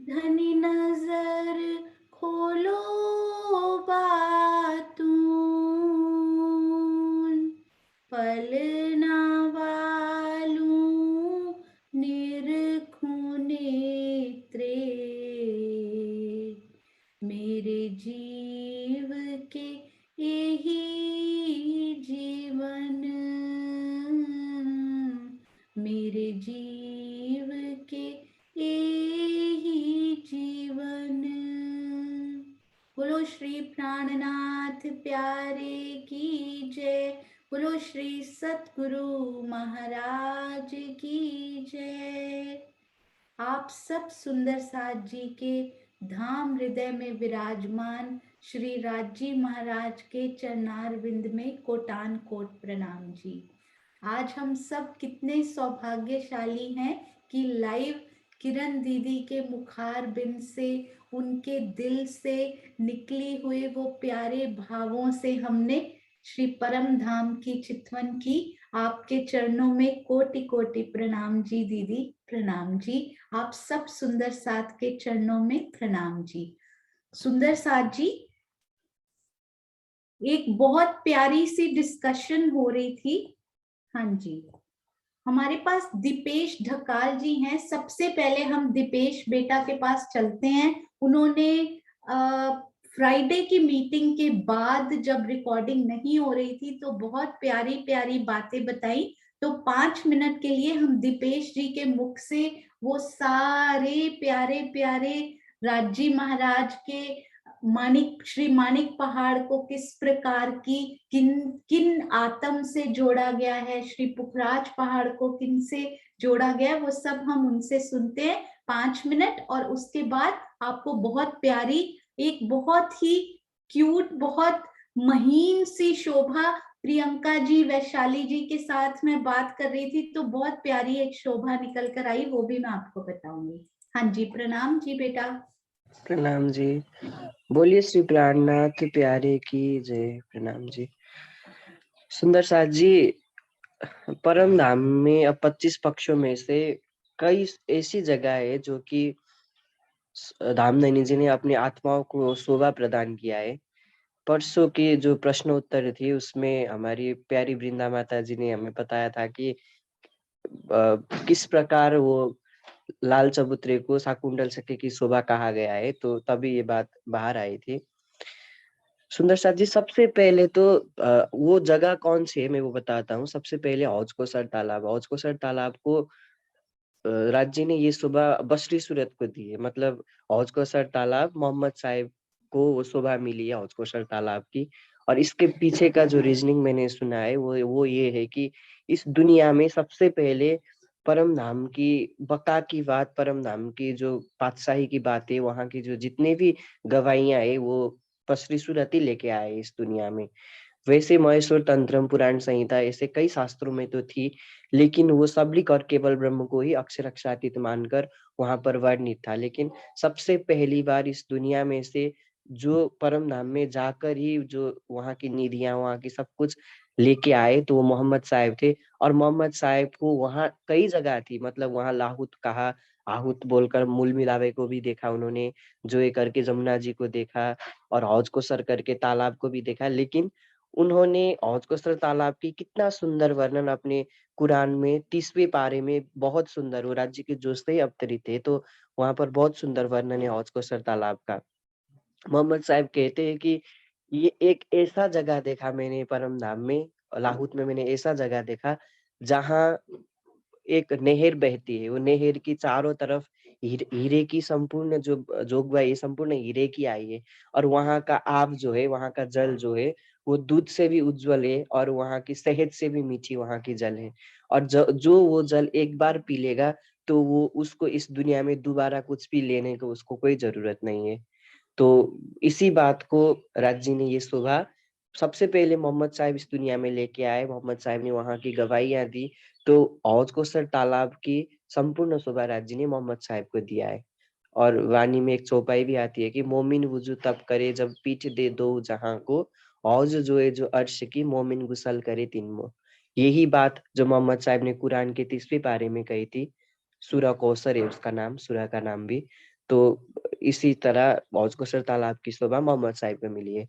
धनी नजर खोलो बातून, पल ना वालूं निरखूं नेत्रे, मेरे जीव के यही जीवन, मेरे जीव के यही जीवन। बोलो श्री प्राणनाथ प्यारे की जय, बोलो श्री सतगुरु महाराज की जय। आप सब सुंदर साथ जी के धाम हृदय में विराजमान श्री राजी महाराज के चरणार विंद में कोटान कोट प्रणाम जी। आज हम सब कितने सौभाग्यशाली हैं कि लाइव किरण दीदी के मुखार बिंद से, उनके दिल से निकली हुए वो प्यारे भावों से हमने श्री परम धाम की चितवन की। आपके चरणों में कोटि कोटि प्रणाम जी दीदी, प्रणाम जी। आप सब सुंदर साथ के चरणों में प्रणाम जी। सुंदर साथ जी, एक बहुत प्यारी सी डिस्कशन हो रही थी। हाँ जी, हमारे पास दीपेश ढकाल जी हैं। सबसे पहले हम दीपेश बेटा के पास चलते हैं। उन्होंने फ्राइडे की मीटिंग के बाद जब रिकॉर्डिंग नहीं हो रही थी तो बहुत प्यारी प्यारी बातें बताई। तो 5 मिनट के लिए हम दीपेश जी के मुख से वो सारे प्यारे प्यारे राजी महाराज के मानिक, श्री मानिक पहाड़ को किस प्रकार की किन किन आत्म से जोड़ा गया है, श्री पुखराज पहाड़ को किन से जोड़ा गया है, वो सब हम उनसे सुनते हैं 5 मिनट। और उसके बाद आपको बहुत प्यारी, एक बहुत ही क्यूट, बहुत महीन सी शोभा, प्रियंका जी वैशाली जी के साथ मैं बात कर रही थी तो बहुत प्यारी एक शोभा निकल कर आई, वो भी मैं आपको बताऊंगी। हाँ जी, प्रणाम जी बेटा। प्रणाम जी। बोलिए श्री प्राणनाथ प्यारे की जय। प्रणाम जी। सुंदर साथ जी, परम धाम में अब 25 पक्षों में से कई ऐसी जगह है जो कि धामधनी जी ने अपनी आत्माओं को शोभा प्रदान किया है। परसों के जो प्रश्न उत्तर थे उसमें हमारी प्यारी वृंदा माता जी ने हमें बताया था कि किस प्रकार वो लाल चबूतरे को शाकुंतल सखी की शोभा कहा गया है, तो तभी ये बात बाहर आई थी। सुंदर साथ जी, सबसे पहले तो वो जगह कौन सी है मैं वो बताता हूँ। सबसे पहले हौज कोसर तालाब। हौज कोसर तालाब को राज्य ने ये शोभा बसरी सूरत को दी है। मतलब हौज कोसर तालाब मोहम्मद साहिब को वो शोभा मिली है हौज कोसर तालाब की। और इसके पीछे का जो रीजनिंग मैंने सुना है वो ये है कि इस दुनिया में सबसे पहले परम धाम की बका की बात, परम धाम की जो पातशाही की बात है, वहाँ की जो जितने भी गवाहियां है वो बसरी सूरत ही लेके आए इस दुनिया में। वैसे महेश्वर तंत्रम पुराण संहिता ऐसे कई शास्त्रों में तो थी, लेकिन वो सबलिक और केवल ब्रह्म को ही अक्षरातीत मानकर वहां पर वर्णित था। लेकिन सबसे पहली बार इस दुनिया में से जो परम धाम में जाकर ही जो वहाँ की निधियां, वहाँ की सब कुछ लेके आए, तो वो मोहम्मद साहब थे। और मोहम्मद साहब को वहाँ कई जगह थी, मतलब वहाँ लाहौत कहा, आहूत बोलकर मूल मिलावे को भी देखा उन्होंने, जो ये करके जमुना जी को देखा, और हौज को सर करके तालाब को भी देखा। लेकिन उन्होंने हौज कोसर तालाब की कितना सुंदर वर्णन अपने कुरान में 30वें पारे में, बहुत सुंदर, वो राज्य के जोश से ही अवतरित है, तो वहां पर बहुत सुंदर वर्णन है हौज कोसर तालाब का। मोहम्मद साहब कहते हैं कि ये एक ऐसा जगह देखा मैंने परम धाम में, लाहौत में मैंने ऐसा जगह देखा जहाँ एक नहर बहती है। वो नहर की चारों तरफ हीरे की संपूर्ण जो जोगवाई संपूर्ण हीरे की आई है। और वहाँ का आब जो है, वहाँ का जल जो है, वो दूध से भी उज्जवल है, और वहाँ की शहद से भी मीठी वहाँ की जल है। और जो वो जल एक बार पी लेगा तो वो उसको इस दुनिया में दोबारा कुछ भी लेने को उसको कोई जरूरत नहीं है। तो इसी बात को राज्य ने ये शोभा सबसे पहले मोहम्मद साहब इस दुनिया में लेके आए। मोहम्मद साहब ने वहां की गवाहियां दी, तो हौज कोसर तालाब की संपूर्ण शोभा राज्य ने मोहम्मद साहब को दिया है। और वाणी में एक चौपाई भी आती है कि मोमिन वुजू तब करे जब पीठ दे दो जहां को, हौज जो है जो अर्श की मोमिन गुसल करे तिनमो। यही बात जो मोहम्मद साहब ने कुरान के 30वें पारे में कही थी। सूरह कौसर है उसका नाम, सूरह का नाम भी। तो इसी तरह हौज कोसर तालाब की शोभा मोहम्मद साहिब को मिली है।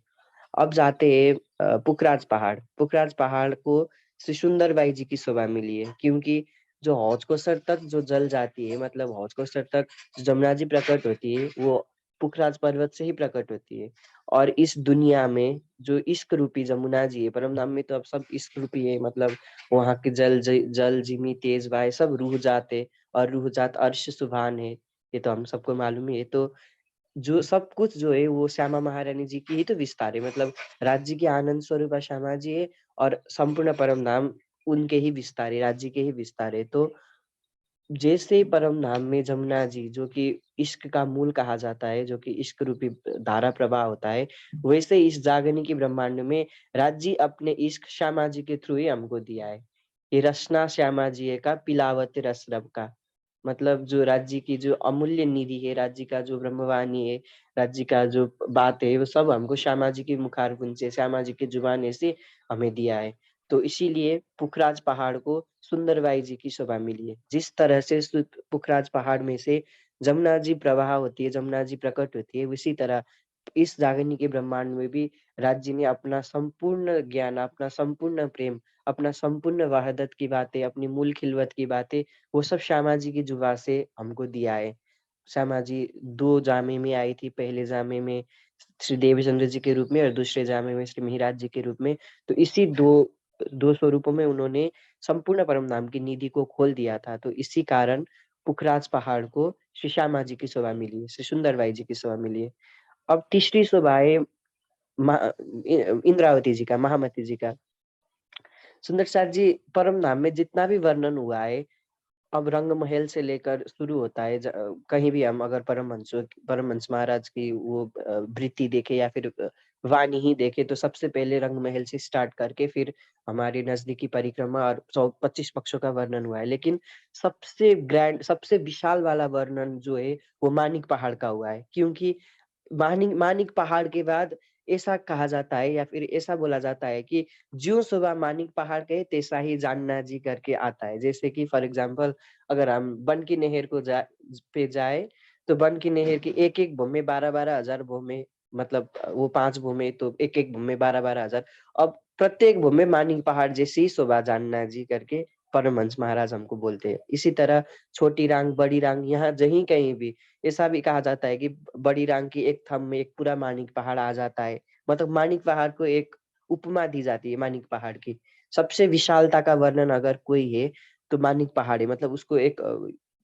अब जाते हैं पुखराज पहाड़। पुखराज पहाड़ को श्री सुंदरबाई जी की शोभा मिली है, क्योंकि जो हौज कोसर तक जो जल जाती है, मतलब हौज कोसर तक जो जमुना जी प्रकट होती है, वो पुखराज पर्वत से ही प्रकट होती है। और इस दुनिया में जो इश्क रूपी जमुना जी है, परम धाम में तो अब सब इश्क रूपी है, मतलब वहाँ के जल जिमी तेज वाय सब रूह जाते, और रूह जात अर्श सुभान है, ये तो हम सबको मालूम ही है। तो जो सब कुछ जो है वो श्यामा महारानी जी की ही तो विस्तार है, मतलब राज्य की आनंद स्वरूप श्यामा जी है, और संपूर्ण परम धाम उनके ही विस्तार है, राज्य के ही विस्तार है। तो जैसे परम धाम में जमुना जी, जो कि इश्क का मूल कहा जाता है, जो कि इश्क रूपी धारा प्रवाह होता है, वैसे इस जागनी की ब्रह्मांड में राज्य अपने इश्क श्यामा जी के थ्रू ही हमको दिया है। ये रसना श्यामा जी का पिलावत रस रब का, मतलब जो राज्य की जो अमूल्य निधि है, राज्य का जो ब्रह्मवाणी है, राज्य का जो बात है, वो सब हमको श्यामा जी के मुखारविंद से, श्यामा जी के जुबान से हमें दिया है। तो इसीलिए पुखराज पहाड़ को सुंदरबाई जी की शोभा मिली है। जिस तरह से पुखराज पहाड़ में से जमुना जी प्रवाह होती है, जमुना जी प्रकट होती है, उसी तरह इस जागरणी के ब्रह्मांड में भी राज्य ने अपना संपूर्ण ज्ञान, अपना संपूर्ण प्रेम, अपना संपूर्ण वहादत की बातें, अपनी मूल खिलवत की बातें, वो सब श्यामा जी की जुबा से हमको दिया है। श्यामा जी 2 जामे में आई थी, पहले जामे में श्री देवचंद्र जी के रूप में, और दूसरे जामे में श्री मिहिराज जी के रूप में। तो इसी दो स्वरूपों में उन्होंने संपूर्ण परम धाम की निधि को खोल दिया था। तो इसी कारण पुखराज पहाड़ को श्री श्यामा जी की शोभा मिली है, श्री सुंदरबाई जी की शोभा मिली है। अब तीसरी शोभा है इंद्रावती जी का, महामती जी का। सुंदर साथ जी, परम धाम में जितना भी वर्णन हुआ है, अब रंग महल से लेकर शुरू होता है। कहीं भी हम अगर परमहंस महाराज की वो वृत्ति देखे, या फिर वाणी ही देखे, तो सबसे पहले रंग महल से स्टार्ट करके फिर हमारी नजदीकी परिक्रमा और 25 पक्षों का वर्णन हुआ है। लेकिन सबसे ग्रैंड, सबसे विशाल वाला वर्णन जो है वो मानिक पहाड़ का हुआ है, क्योंकि मानिक मानिक पहाड़ के बाद ऐसा कहा जाता है, या फिर ऐसा बोला जाता है कि ज्यों सुबह मानिक पहाड़ गए तैसा ही जानना जी करके आता है। जैसे कि फॉर एग्जांपल, अगर हम बन की नहर को जाए, तो बन की नहर की एक एक भूमि 12-12 हजार भूमि, मतलब वो 5 भूमि, तो एक एक भूमि 12-12 हजार। अब प्रत्येक भूमि मानिक पहाड़ जैसी ही शोभा जानना जी करके परमहंस महाराज हमको बोलते हैं। इसी तरह छोटी रांग, बड़ी रांग, यहाँ जहीं कहीं भी ऐसा भी कहा जाता है कि बड़ी रांग की एक थंब में एक पूरा मानिक पहाड़ आ जाता है। मतलब मानिक पहाड़ को एक उपमा दी जाती है मानिक पहाड़ की। सबसे विशालता का वर्णन अगर कोई है तो मानिक पहाड़ है, मतलब उसको एक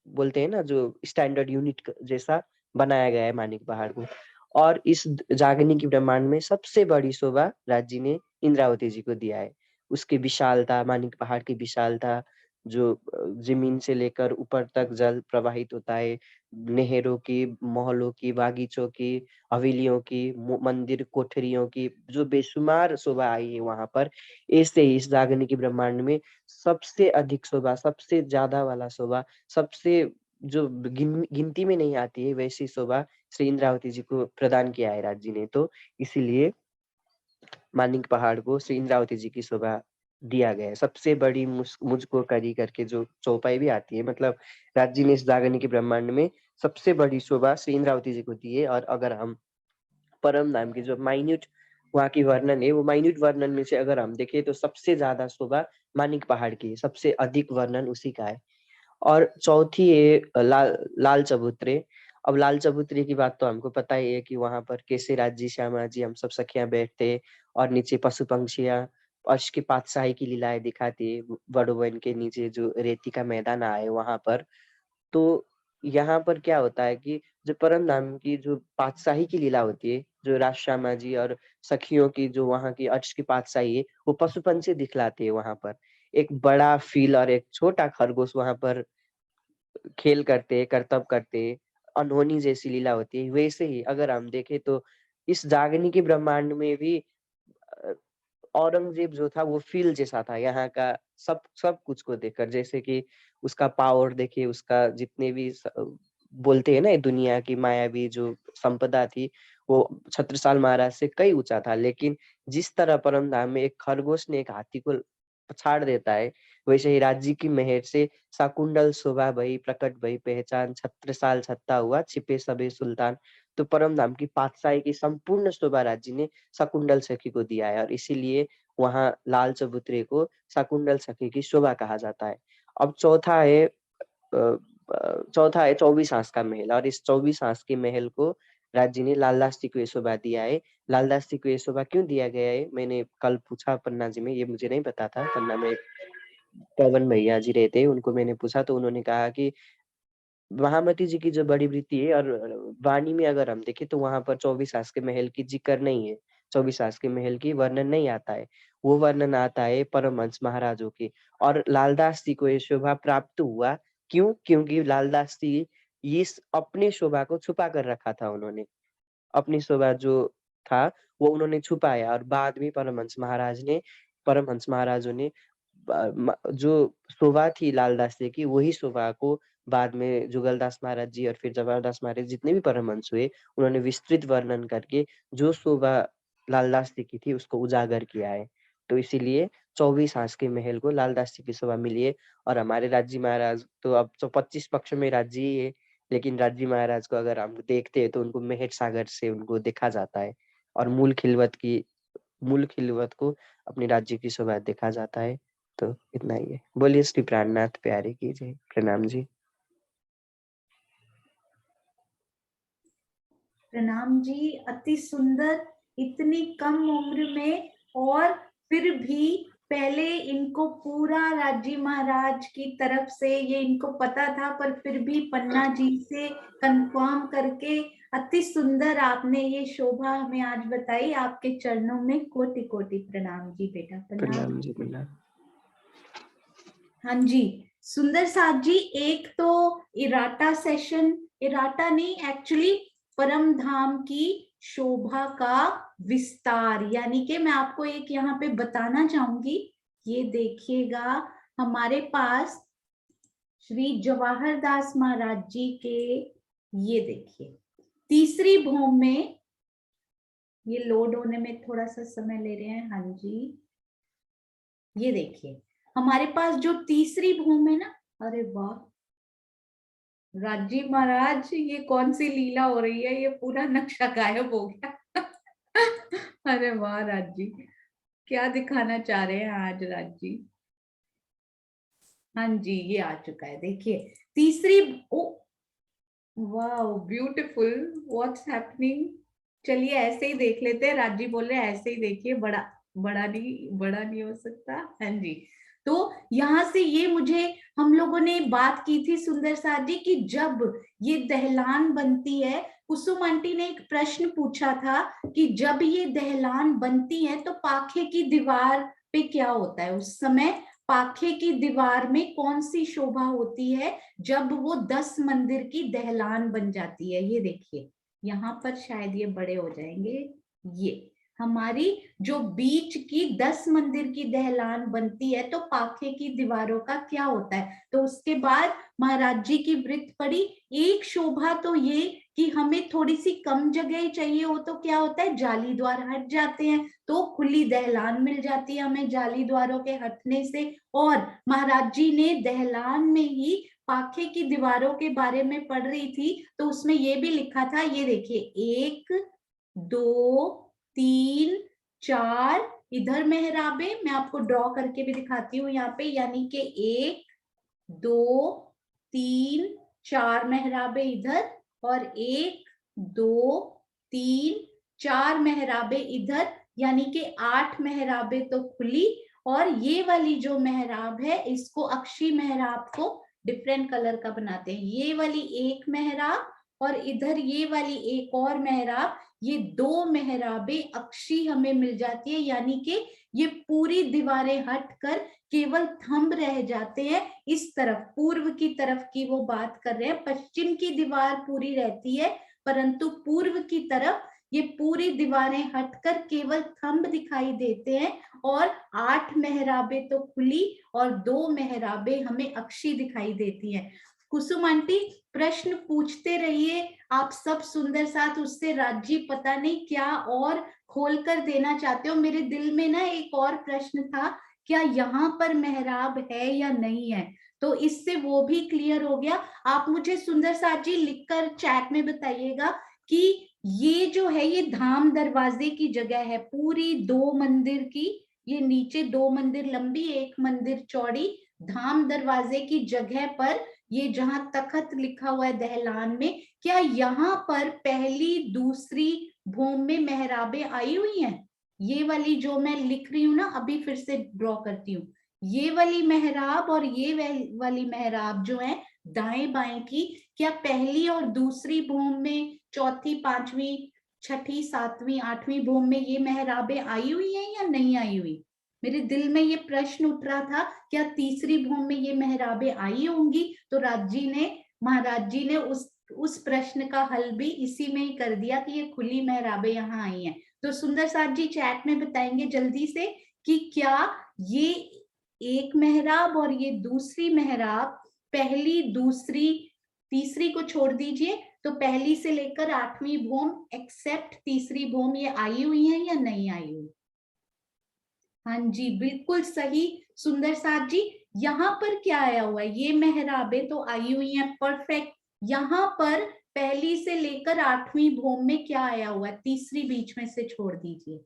बोलते हैं ना, जो स्टैंडर्ड यूनिट जैसा बनाया गया है मानिक पहाड़ को। और इस जागनी की ब्रह्मांड में सबसे बड़ी शोभा राज्य ने इंद्रावती जी को दिया है। उसकी विशालता, मानिक पहाड़ की विशालता, जो जमीन से लेकर ऊपर तक जल प्रवाहित होता है, नहरों की, महलों की, बागीचों की, हवेलियों की, मंदिर कोठरियों की, जो बेशुमार शोभा आई है वहां पर। ऐसे ही इस जागने की ब्रह्मांड में सबसे अधिक शोभा, सबसे ज्यादा वाला शोभा, सबसे जो गिनती में नहीं आती है वैसी शोभा श्री इंद्रावती जी को प्रदान किया है राज्य ने। तो इसीलिए मानिक पहाड़ को श्री इंद्रावती जी की शोभा दिया गया है। सबसे बड़ी मुझको करी करके जो चौपाई भी आती है, मतलब राज्य ने इस जागने के ब्रह्मांड में सबसे बड़ी शोभा श्री इंद्रावती जी को दी है। और अगर हम परम धाम की जो माइन्यूट वहाँ की वर्णन है, वो माइन्यूट वर्णन में से अगर हम देखें तो सबसे ज्यादा शोभा मानिक पहाड़ की है, सबसे अधिक वर्णन उसी का है। और चौथी है लाल चबूतरे। अब लाल चबूतरे की बात तो हमको पता ही है कि वहां पर कैसे राज्य श्यामा जी हम सब सखियां बैठते, और नीचे पशु पंछियां अर्श की पातशाही की लीलाएं दिखाती है। बड़ो वन के नीचे जो रेती का मैदान आए वहां पर। तो यहाँ पर क्या होता है कि जो परम धाम की जो पातशाही की लीला होती है, जो राज श्यामा जी और सखियों की जो वहाँ की अर्श की पातशाही है, वो पशु पंछी दिखलाते हैं वहां पर। एक बड़ा फील और एक छोटा खरगोश वहां पर खेल करते, करतब करते, अनहोनी जैसी लीला होती है। वैसे ही अगर हम देखें तो इस जागनी के ब्रह्मांड में भी अ, औरंगजेब जो था वो फील जैसा था यहाँ का, सब सब कुछ को देखकर। जैसे कि उसका पावर देखिए, उसका जितने भी बोलते हैं ना दुनिया की मायावी जो संपदा थी, वो छत्रसाल महाराज से कई ऊंचा था। लेकिन जिस तरह परम धाम में एक खरगोश ने एक हाथी को पछाड़ देता है, वैसे ही राज्य की मेहर से शाकुंडल शोभा भई प्रकट भई पहचान, छत्रसाल छत्ता हुआ छिपे सबे सुल्तान। तो परम धाम की पातशाही की संपूर्ण शोभा राज्य ने शाकुंडल सखी को दिया है, और इसीलिए वहाँ लाल चबूतरे को शाकुंडल सखी की शोभा कहा जाता है। अब चौथा है 24 हांस का महल, और इस 24 हांस के महल को राज्य ने लालदास जी को ये शोभा दिया है। लालदास जी को ये शोभा क्यों दिया गया है, मैंने कल पूछा पन्ना जी में, ये मुझे नहीं पता था। पन्ना में पवन भैया जी रहते, उनको मैंने पूछा तो उन्होंने कहा कि महामती जी की जो बड़ी वृत्ति है, और वाणी में अगर हम देखें तो वहां पर 24 हांस के महल की जिक्र नहीं है, 24 हांस के महल की वर्णन नहीं आता है। वो वर्णन आता है परमहंस महाराजों की। और लालदास जी को ये शोभा प्राप्त हुआ क्यों? क्योंकि लालदास जी इस अपनी शोभा को छुपा कर रखा था उन्होंने। अपनी शोभा जो था वो उन्होंने छुपाया, और बाद में परमहंस महाराजों ने जो शोभा थी लालदास जी की, वही शोभा को बाद में जुगलदास महाराज जी और फिर जबरदास महाराज, जितने भी परमहंस हुए, उन्होंने विस्तृत वर्णन करके जो शोभा लालदास जी की थी उसको उजागर किया है। तो इसीलिए 24 हांस के महल को लालदास जी की शोभा मिली है। और हमारे राज्य महाराज तो अब तो 25 पक्ष में राज्य ही है, लेकिन राज्य महाराज को अगर हम देखते हैं तो उनको मेहर सागर से उनको देखा जाता है, और मूल खिलवत को अपने राज्य की शोभा देखा जाता है। तो इतना ही है। बोलिए श्री प्राणनाथ प्यारे की जय। प्रणाम जी। प्रणाम जी, अति सुंदर, इतनी कम उम्र में, और फिर भी पहले इनको पूरा राज्य महाराज की तरफ से ये इनको पता था, पर फिर भी पन्ना जी से कंफर्म करके अति सुंदर आपने ये शोभा हमें आज बताई। आपके चरणों में कोटि कोटि प्रणाम जी बेटा, प्रणाम। प्रणाम जी। प्रणाम। हाँ जी, सुंदर साथ जी, एक तो इराटा सेशन, इराटा नहीं एक्चुअली परम धाम की शोभा का विस्तार, यानी कि मैं आपको एक यहाँ पे बताना चाहूंगी। ये देखिएगा, हमारे पास श्री जवाहर दास महाराज जी के, ये देखिए तीसरी भूमि में, ये लोड होने में थोड़ा सा समय ले रहे हैं। हाँ जी, ये देखिए हमारे पास जो तीसरी भूमि है ना, अरे वाह राजी महाराज, ये कौन सी लीला हो रही है, ये पूरा नक्शा गायब हो गया। अरे वाह राजी, क्या दिखाना चाह रहे हैं आज राजी। हाँ जी, ये आ चुका है, देखिए तीसरी। ओ वाह ब्यूटीफुल, व्हाट्स हैपनिंग। चलिए ऐसे ही देख लेते हैं, राजी बोल रहे हैं ऐसे ही देखिए, बड़ा नहीं हो सकता। हाँ जी, तो यहां से ये मुझे, हम लोगों ने बात की थी सुंदर साथ जी की, जब ये दहलान बनती है, कुसुम आंटी ने एक प्रश्न पूछा था कि जब ये दहलान बनती है तो पाखे की दीवार पे क्या होता है उस समय, पाखे की दीवार में कौन सी शोभा होती है जब वो 10 मंदिर की दहलान बन जाती है। ये देखिए यहाँ पर शायद ये बड़े हो जाएंगे, ये हमारी जो बीच की 10 मंदिर की दहलान बनती है तो पाखे की दीवारों का क्या होता है। तो उसके बाद महाराज जी की वृत्त पड़ी। एक शोभा तो ये कि हमें थोड़ी सी कम जगह ही चाहिए हो तो क्या होता है, जाली द्वार हट जाते हैं तो खुली दहलान मिल जाती है हमें जाली द्वारों के हटने से। और महाराज जी ने दहलान में ही पाखे की दीवारों के बारे में पढ़ रही थी, तो उसमें ये भी लिखा था, ये देखिए 1 2 3 4 इधर मेहराबे, मैं आपको ड्रॉ करके भी दिखाती हूँ यहाँ पे, यानी कि 1 2 3 4 मेहराबे इधर, और 1 2 3 4 मेहराबे इधर, यानी कि 8 मेहराबे तो खुली। और ये वाली जो मेहराब है इसको अक्षी मेहराब को डिफरेंट कलर का बनाते हैं, ये वाली एक मेहराब और इधर ये वाली एक और मेहराब, ये 2 मेहराबे अक्षी हमें मिल जाती है, यानी कि ये पूरी दीवारें हटकर केवल थंब रह जाते हैं। इस तरफ पूर्व की तरफ की वो बात कर रहे हैं, पश्चिम की दीवार पूरी रहती है परंतु पूर्व की तरफ ये पूरी दीवारें हटकर केवल थंब दिखाई देते हैं, और 8 मेहराबे तो खुली और 2 मेहराबे हमें अक्षी दिखाई देती हैं। कुसुम आंटी प्रश्न पूछते रहिए, आप सब सुंदर साथ, उससे राज्य पता नहीं क्या और खोल कर देना चाहते हो। मेरे दिल में ना एक और प्रश्न था क्या यहाँ पर मेहराब है या नहीं है। तो इससे वो भी क्लियर हो गया। आप मुझे सुंदर साथ जी लिखकर चैट में बताइएगा कि ये जो है ये धाम दरवाजे की जगह है, पूरी 2 मंदिर की, ये नीचे 2 मंदिर लंबी 1 मंदिर चौड़ी, धाम दरवाजे की जगह पर ये जहां तखत लिखा हुआ है दहलान में, क्या यहाँ पर पहली दूसरी भूमि में मेहराबें आई हुई हैं। ये वाली जो मैं लिख रही हूँ ना, अभी फिर से ड्रॉ करती हूँ, ये वाली मेहराब और ये वाली मेहराब जो है दाएं बाएं की, क्या पहली और दूसरी भूमि में, चौथी पांचवी छठी सातवीं आठवीं भूमि में ये मेहराबें आई हुई हैं या नहीं आई हुई। मेरे दिल में ये प्रश्न उठ रहा था, क्या तीसरी भूमि में ये मेहराबें आई होंगी। तो महाराज जी ने उस प्रश्न का हल भी इसी में ही कर दिया कि ये खुली मेहराबें यहाँ आई हैं। तो सुंदर साथ जी चैट में बताएंगे जल्दी से कि क्या ये एक मेहराब और ये दूसरी मेहराब, पहली दूसरी तीसरी को छोड़ दीजिए, तो पहली से लेकर 8वीं भूमि एक्सेप्ट तीसरी भूमि ये आई हुई है या नहीं आई हुई। हाँ जी बिल्कुल सही सुंदर साथ जी। यहाँ पर क्या आया हुआ है, ये मेहराबें तो आई हुई हैं, परफेक्ट। यहाँ पर पहली से लेकर 8वीं भूमि में क्या आया हुआ है, तीसरी बीच में से छोड़ दीजिए।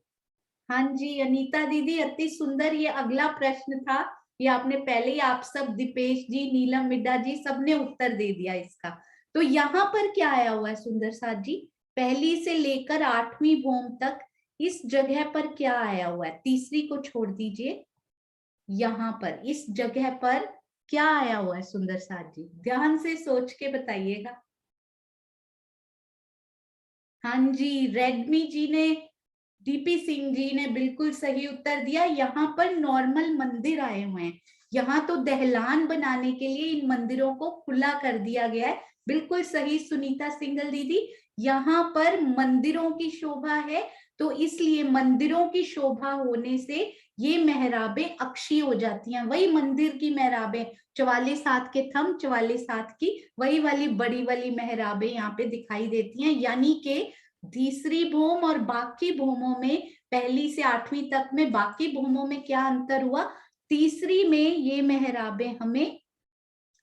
हाँ जी अनीता दीदी अति सुंदर, ये अगला प्रश्न था, ये आपने पहले ही, आप सब दीपेश जी नीलम मिड्डा जी सबने उत्तर दे दिया इसका। तो यहाँ पर क्या आया हुआ है सुंदर साथ जी, पहली से लेकर 8वीं भूमि तक इस जगह पर क्या आया हुआ है, तीसरी को छोड़ दीजिए, यहाँ पर इस जगह पर क्या आया हुआ है सुंदर साथ जी, ध्यान से सोच के बताइएगा। हाँ जी रेडमी जी ने, डीपी सिंह जी ने बिल्कुल सही उत्तर दिया, यहाँ पर नॉर्मल मंदिर आए हुए हैं, यहाँ तो दहलान बनाने के लिए इन मंदिरों को खुला कर दिया गया है। बिल्कुल सही सुनीता सिंगल दीदी, यहाँ पर मंदिरों की शोभा है, तो इसलिए मंदिरों की शोभा होने से ये मेहराबें अक्षी हो जाती हैं, वही मंदिर की मेहराबें, 44 हाथ के थंब 44 हाथ की, वही वाली बड़ी वाली मेहराबें यहाँ पे दिखाई देती हैं। यानी कि तीसरी भूमि और बाकी भूमों में, पहली से 8वीं तक में बाकी भूमों में क्या अंतर हुआ, तीसरी में ये मेहराबें हमें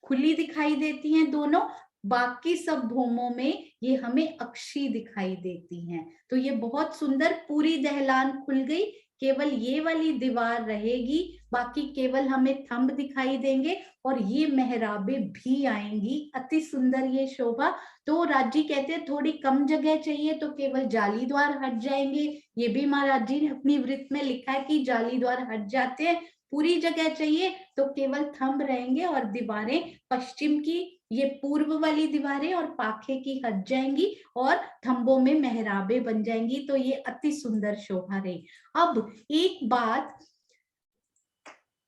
खुली दिखाई देती हैं दोनों, बाकी सब भूमों में ये हमें अक्षी दिखाई देती हैं। तो ये बहुत सुंदर, पूरी दहलान खुल गई, केवल ये वाली दीवार रहेगी, बाकी केवल हमें थंब दिखाई देंगे और ये मेहराबें भी आएंगी, अति सुंदर ये शोभा। तो राजी कहते हैं थोड़ी कम जगह चाहिए तो केवल जाली द्वार हट जाएंगे, ये भी महाराज जी ने अपनी वृत्त में लिखा है कि जाली द्वार हट जाते हैं, पूरी जगह चाहिए तो केवल थंब रहेंगे और दीवारें पश्चिम की, ये पूर्व वाली दीवारें और पाखे की हट जाएंगी और थंबों में मेहराबें बन जाएंगी। तो ये अति सुंदर शोभा रही। अब एक बात,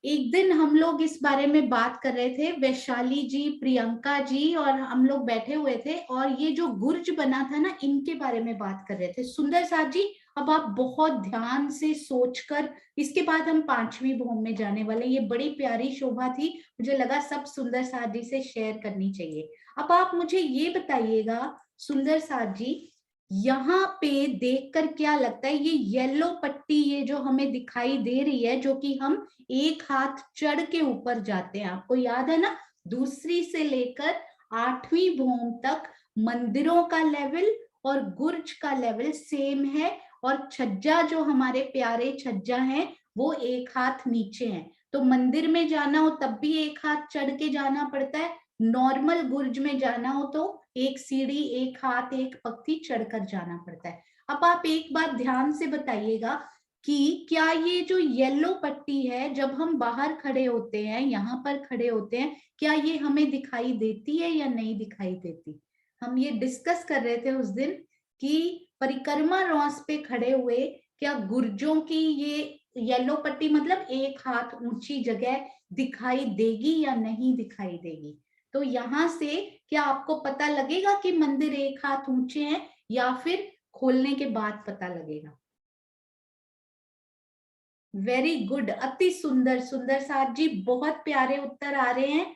एक दिन हम लोग इस बारे में बात कर रहे थे, वैशाली जी प्रियंका जी और हम लोग बैठे हुए थे और ये जो गुर्ज बना था ना, इनके बारे में बात कर रहे थे। सुंदर साथ जी अब आप बहुत ध्यान से सोचकर, इसके बाद हम 5वीं भूमि में जाने वाले, ये बड़ी प्यारी शोभा थी, मुझे लगा सब सुंदर साथ जी से शेयर करनी चाहिए। अब आप मुझे ये बताइएगा सुंदर साथ जी, यहाँ पे देखकर क्या लगता है, ये येलो पट्टी ये जो हमें दिखाई दे रही है, जो कि हम एक हाथ चढ़ के ऊपर जाते हैं, आपको याद है ना, दूसरी से लेकर 8वीं भूमि तक मंदिरों का लेवल और गुर्ज का लेवल सेम है, और छज्जा जो हमारे प्यारे छज्जा हैं वो एक हाथ नीचे हैं। तो मंदिर में जाना हो तब भी एक हाथ चढ़ के जाना पड़ता है, नॉर्मल गुर्ज में जाना हो तो एक सीढ़ी, एक हाथ, एक पत्ती चढ़कर जाना पड़ता है। अब आप एक बात ध्यान से बताइएगा कि क्या ये जो येलो पट्टी है, जब हम बाहर खड़े होते हैं, यहाँ पर खड़े होते हैं, क्या ये हमें दिखाई देती है या नहीं दिखाई देती। हम ये डिस्कस कर रहे थे उस दिन कि परिक्रमा रॉस पे खड़े हुए क्या गुर्जों की ये येलो पट्टी मतलब एक हाथ ऊंची जगह दिखाई देगी या नहीं दिखाई देगी। तो यहाँ से क्या आपको पता लगेगा कि मंदिर एक हाथ ऊंचे हैं या फिर खोलने के बाद पता लगेगा। वेरी गुड, अति सुंदर, सुंदर साथ जी बहुत प्यारे उत्तर आ रहे हैं।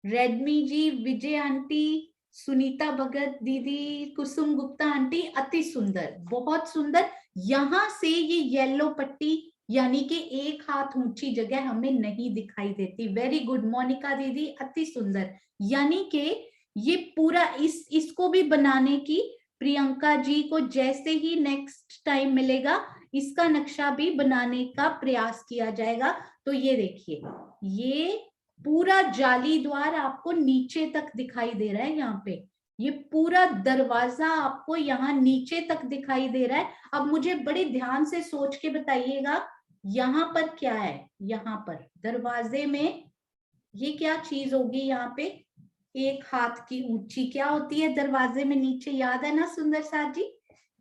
रेडमी जी, विजय आंटी, सुनीता भगत दीदी, कुसुम गुप्ता आंटी, अति सुंदर, बहुत सुंदर। यहाँ से ये येलो पट्टी यानी कि एक हाथ ऊंची जगह हमें नहीं दिखाई देती। वेरी गुड मोनिका दीदी, अति सुंदर। यानी कि ये पूरा इसको भी बनाने की प्रियंका जी को जैसे ही नेक्स्ट टाइम मिलेगा इसका नक्शा भी बनाने का प्रयास किया जाएगा। तो ये देखिए, ये पूरा जाली द्वार आपको नीचे तक दिखाई दे रहा है। यहाँ पे ये पूरा दरवाजा आपको यहाँ नीचे तक दिखाई दे रहा है। अब मुझे बड़े ध्यान से सोच के बताइएगा, यहाँ पर क्या है? यहाँ पर दरवाजे में ये क्या चीज होगी? यहाँ पे एक हाथ की ऊंची क्या होती है दरवाजे में नीचे, याद है ना सुंदर साथ जी?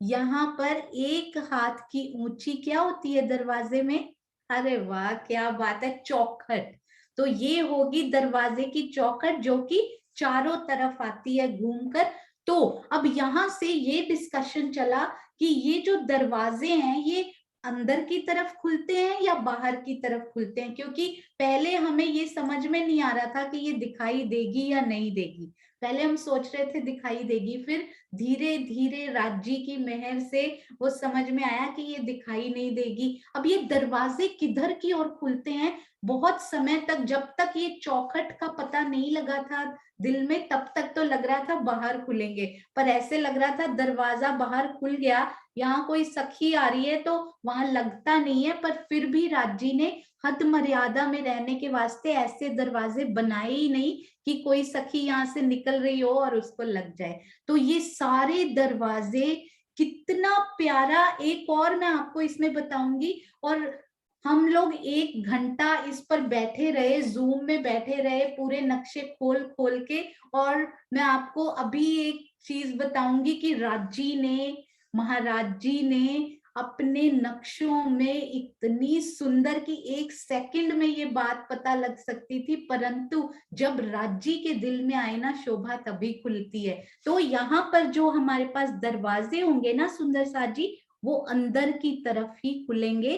यहाँ पर एक हाथ की ऊंची क्या होती है दरवाजे में? अरे वाह, क्या बात है, चौखट। तो ये होगी दरवाजे की चौखट जो कि चारों तरफ आती है घूमकर। तो अब यहां से ये डिस्कशन चला कि ये जो दरवाजे हैं ये अंदर की तरफ खुलते हैं या बाहर की तरफ खुलते हैं, क्योंकि पहले हमें ये समझ में नहीं आ रहा था कि ये दिखाई देगी या नहीं देगी। पहले हम सोच रहे थे दिखाई देगी, फिर धीरे धीरे राज्य की मेहर से वो समझ में आया कि ये दिखाई नहीं देगी। अब ये दरवाजे किधर की ओर खुलते हैं? बहुत समय तक, जब तक ये चौखट का पता नहीं लगा था दिल में, तब तक तो लग रहा था बाहर खुलेंगे, पर ऐसे लग रहा था दरवाजा बाहर खुल गया, यहाँ कोई सखी आ रही है तो वहां लगता नहीं है। पर फिर भी राज्य ने हद मर्यादा में रहने के वास्ते ऐसे दरवाजे बनाए ही नहीं कि कोई सखी यहाँ से निकल रही हो और उसको लग जाए। तो ये सारे दरवाजे कितना प्यारा। एक और मैं आपको इसमें बताऊंगी, और हम लोग 1 घंटा इस पर बैठे रहे, जूम में बैठे रहे, पूरे नक्शे खोल खोल के। और मैं आपको अभी एक चीज बताऊंगी कि राज्य ने, महाराज जी ने अपने नक्शों में इतनी सुंदर कि 1 सेकंड में ये बात पता लग सकती थी, परंतु जब राज्य के दिल में आए ना, शोभा तभी खुलती है। तो यहाँ पर जो हमारे पास दरवाजे होंगे ना सुंदर साथ जी, वो अंदर की तरफ ही खुलेंगे।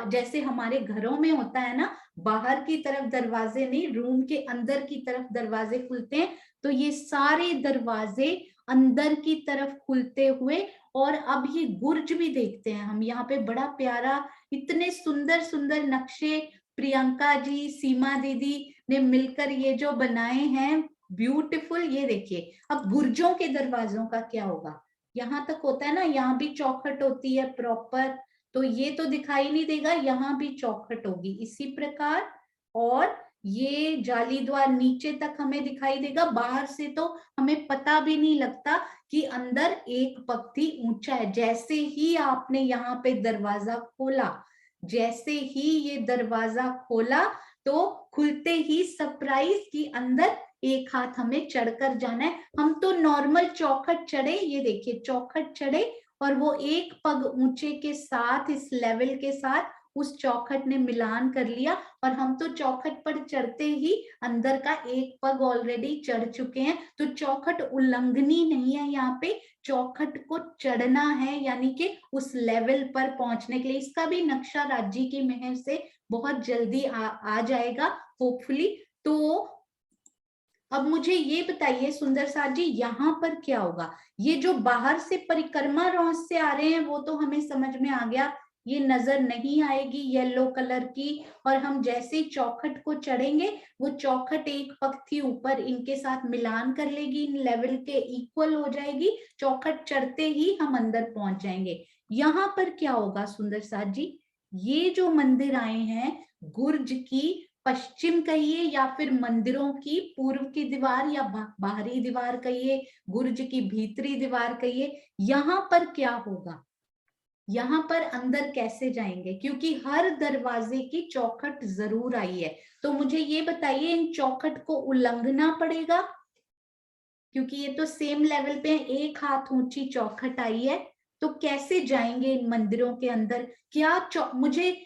जैसे हमारे घरों में होता है ना, बाहर की तरफ दरवाजे नहीं, रूम के अंदर की तरफ दरवाजे खुलते हैं। तो ये सारे दरवाजे अंदर की तरफ खुलते हुए, और अब ये गुर्ज भी देखते हैं हम यहाँ पे, बड़ा प्यारा, इतने सुंदर सुंदर नक्शे प्रियंका जी, सीमा दीदी ने मिलकर ये जो बनाए हैं, ब्यूटीफुल। ये देखिए, अब गुर्जों के दरवाजों का क्या होगा? यहाँ तक होता है ना, यहाँ भी चौखट होती है प्रॉपर, तो ये तो दिखाई नहीं देगा, यहाँ भी चौखट होगी इसी प्रकार। और ये जाली द्वार नीचे तक हमें दिखाई देगा, बाहर से तो हमें पता भी नहीं लगता कि अंदर एक पंक्ति ऊंचा है। जैसे ही आपने यहाँ पे दरवाजा खोला, जैसे ही ये दरवाजा खोला, तो खुलते ही सरप्राइज कि अंदर एक हाथ हमें चढ़कर जाना है। हम तो नॉर्मल चौखट चढ़े, ये देखिए चौखट चढ़े, और वो एक पग ऊंचे के साथ, इस लेवल के साथ उस चौखट ने मिलान कर लिया, और हम तो चौखट पर चढ़ते ही अंदर का एक पग ऑलरेडी चढ़ चुके हैं। तो चौखट उल्लंघनी नहीं है, यहाँ पे चौखट को चढ़ना है, यानी कि उस लेवल पर पहुंचने के लिए। इसका भी नक्शा राज्य की मेहर से बहुत जल्दी आ जाएगा होपफुली। तो अब मुझे ये बताइए सुंदर साथ जी, यहाँ पर क्या होगा? ये जो बाहर से परिक्रमा रहस्य आ रहे हैं वो तो हमें समझ में आ गया, ये नजर नहीं आएगी येलो कलर की। और हम जैसे ही चौखट को चढ़ेंगे, वो चौखट एक पंक्ति ऊपर इनके साथ मिलान कर लेगी, इन लेवल के इक्वल हो जाएगी। चौखट चढ़ते ही हम अंदर पहुंच जाएंगे। यहाँ पर क्या होगा सुंदर साथ जी? ये जो मंदिर आए हैं, गुर्ज की पश्चिम कहिए या फिर मंदिरों की पूर्व की दीवार या बाहरी दीवार कहिए, गुर्ज की भीतरी दीवार कहिए, यहाँ पर क्या होगा? यहाँ पर अंदर कैसे जाएंगे? क्योंकि हर दरवाजे की चौखट जरूर आई है, तो मुझे ये बताइए, इन चौखट को उल्लंघना पड़ेगा, क्योंकि ये तो सेम लेवल पे है, एक हाथ ऊंची चौखट आई है। तो कैसे जाएंगे इन मंदिरों के अंदर? क्या मुझे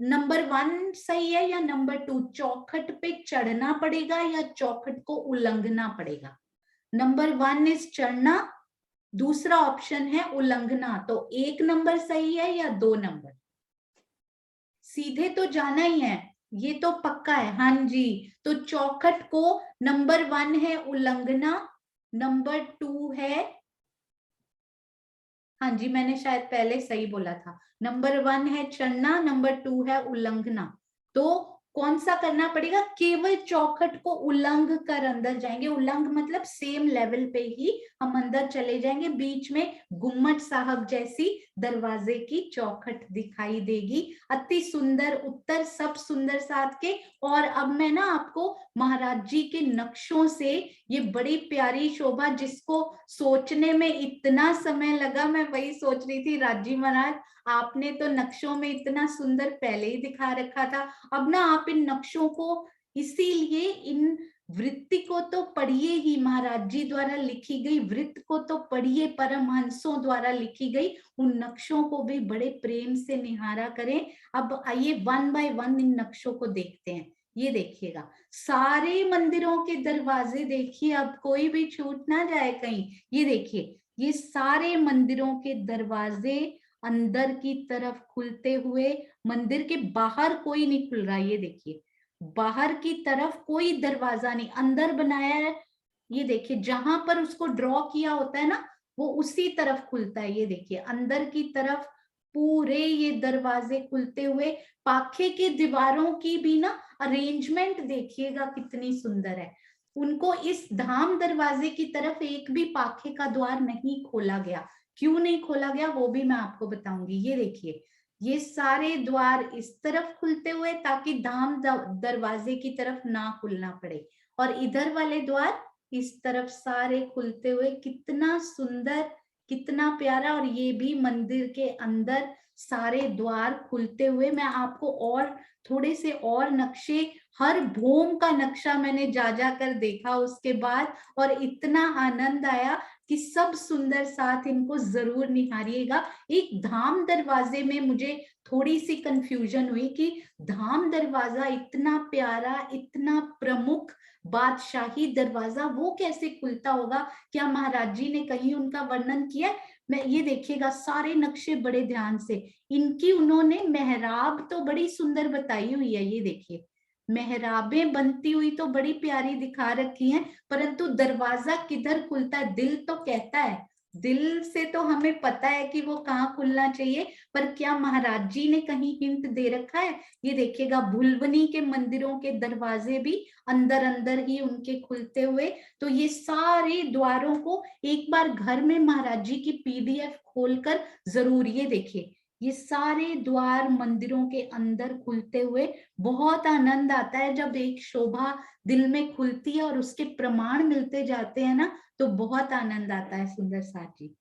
नंबर 1 सही है या नंबर 2? चौखट पे चढ़ना पड़ेगा या चौखट को उल्लंघना पड़ेगा? नंबर 1 इज चढ़ना, दूसरा ऑप्शन है उल्लंघना। तो 1 नंबर सही है या 2 नंबर? सीधे तो जाना ही है, ये तो पक्का है। हाँ जी, तो चौखट को नंबर 1 है उल्लंघना, नंबर 2 है, हाँ जी, मैंने शायद पहले सही बोला था। नंबर 1 है चढ़ना, नंबर 2 है उल्लंघना। तो कौन सा करना पड़ेगा? केवल चौखट को उल्लंघ कर अंदर जाएंगे। उल्लंघ मतलब सेम लेवल पे ही हम अंदर चले जाएंगे। बीच में गुम्मट साहब जैसी दरवाजे की चौखट दिखाई देगी। अति सुंदर उत्तर, सब सुंदर साथ के। और अब मैं ना आपको महाराज जी के नक्शों से ये बड़ी प्यारी शोभा, जिसको सोचने में इतना समय लगा, मैं वही सोच रही थी राजी महाराज, आपने तो नक्शों में इतना सुंदर पहले ही दिखा रखा था। अब ना आप इन नक्शों को, इसीलिए इन वृत्ति को तो पढ़िए ही, महाराज जी द्वारा लिखी गई वृत्त को तो पढ़िए, परमहंसों द्वारा लिखी गई उन नक्शों को भी बड़े प्रेम से निहारा करें। अब आइए 1 बाय 1 इन नक्शों को देखते हैं। ये देखिएगा, सारे मंदिरों के दरवाजे देखिए, अब कोई भी छूट ना जाए कहीं। ये देखिए, ये सारे मंदिरों के दरवाजे अंदर की तरफ खुलते हुए, मंदिर के बाहर कोई नहीं खुल रहा। ये देखिए, बाहर की तरफ कोई दरवाजा नहीं, अंदर बनाया है। ये देखिए, जहां पर उसको ड्रॉ किया होता है ना, वो उसी तरफ खुलता है। ये देखिए, अंदर की तरफ पूरे ये दरवाजे खुलते हुए। पाखे के दीवारों की भी ना अरेंजमेंट देखिएगा कितनी सुंदर है। उनको इस धाम दरवाजे की तरफ एक भी पाखे का द्वार नहीं खोला गया। क्यों नहीं खोला गया वो भी मैं आपको बताऊंगी। ये देखिए, ये सारे द्वार इस तरफ खुलते हुए, ताकि धाम दरवाजे की तरफ ना खुलना पड़े। और इधर वाले द्वार इस तरफ सारे खुलते हुए, कितना सुंदर, कितना प्यारा। और ये भी मंदिर के अंदर सारे द्वार खुलते हुए। मैं आपको और थोड़े से और नक्शे, हर भूम का नक्शा मैंने जा कर देखा उसके बाद, और इतना आनंद आया कि सब सुंदर साथ इनको जरूर निहारिएगा। एक धाम दरवाजे में मुझे थोड़ी सी कंफ्यूजन हुई कि धाम दरवाजा इतना प्यारा, इतना प्रमुख बादशाही दरवाजा, वो कैसे खुलता होगा? क्या महाराज जी ने कहीं उनका वर्णन किया? मैं ये देखिएगा, सारे नक्शे बड़े ध्यान से, इनकी उन्होंने मेहराब तो बड़ी सुंदर बताई हुई है। ये देखिए, मेहराबें बनती हुई तो बड़ी प्यारी दिखा रखी हैं, परंतु दरवाजा किधर खुलता है? दिल तो कहता है, दिल से तो हमें पता है कि वो कहाँ खुलना चाहिए, पर क्या महाराज जी ने कहीं हिंट दे रखा है? ये देखिएगा, भुलवनी के मंदिरों के दरवाजे भी अंदर अंदर ही उनके खुलते हुए। तो ये सारे द्वारों को एक बार घर में महाराज जी की पीडीएफ खोलकर जरूर ये देखिए, ये सारे द्वार मंदिरों के अंदर खुलते हुए। बहुत आनंद आता है जब एक शोभा दिल में खुलती है और उसके प्रमाण मिलते जाते हैं ना, तो बहुत आनंद आता है सुंदर साथ जी।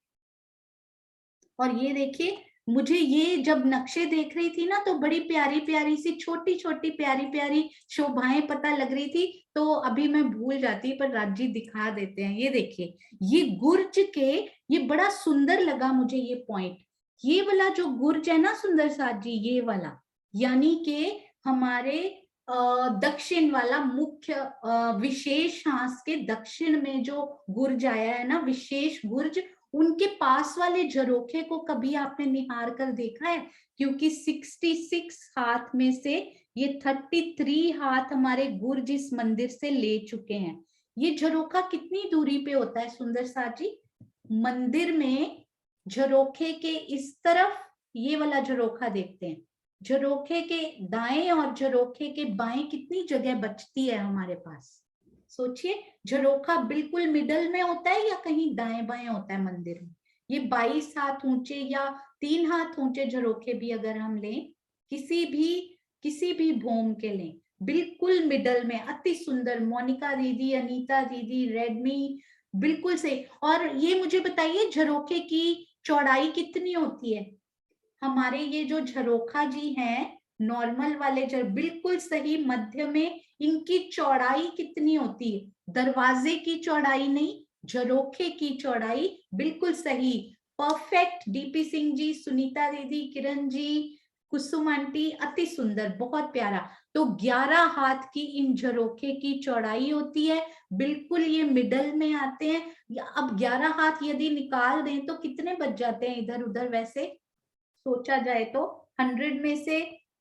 और ये देखिए, मुझे ये जब नक्शे देख रही थी ना, तो बड़ी प्यारी प्यारी सी, छोटी छोटी प्यारी प्यारी शोभाएं पता लग रही थी। तो अभी मैं भूल जाती, पर राज जी दिखा देते हैं। ये देखिए, ये गुर्ज के, ये बड़ा सुंदर लगा मुझे ये पॉइंट। ये वाला जो गुर्ज है ना सुंदर साथ जी, ये वाला, यानी कि हमारे दक्षिण वाला मुख्य विशेष हांस के दक्षिण में जो गुर्ज आया है ना, विशेष गुर्ज, उनके पास वाले झरोखे को कभी आपने निहार कर देखा है? क्योंकि 66 हाथ में से ये 33 हाथ हमारे गुर्ज इस मंदिर से ले चुके हैं। ये झरोखा कितनी दूरी पे होता है सुंदर साथ जी? मंदिर में झरोखे के इस तरफ ये वाला झरोखा देखते हैं, झरोखे के दाएं और झरोखे के बाएं कितनी जगह बचती है हमारे पास? सोचिए, झरोखा बिल्कुल मिडल में होता है या कहीं दाएं बाएं होता है मंदिर में? ये 22 हाथ ऊंचे या 3 हाथ ऊंचे झरोखे भी अगर हम लें, किसी भी भूम के लें, बिल्कुल मिडल में, अति सुंदर। मोनिका दीदी, अनीता दीदी, रेडमी, बिल्कुल सही। और ये मुझे बताइए, झरोखे की चौड़ाई कितनी होती है? हमारे ये जो झरोखा जी हैं, नॉर्मल वाले बिल्कुल सही मध्य में, इनकी चौड़ाई कितनी होती है? दरवाजे की चौड़ाई नहीं, झरोखे की चौड़ाई बिल्कुल सही, परफेक्ट। डीपी सिंह जी, सुनीता दीदी, किरण जी, कुसुम आंटी, अति सुंदर, बहुत प्यारा। तो 11 हाथ की इन झरोखे की चौड़ाई होती है, बिल्कुल ये मिडल में आते हैं। अब 11 हाथ यदि निकाल दें तो कितने बच जाते हैं इधर उधर? वैसे सोचा जाए तो 100 में से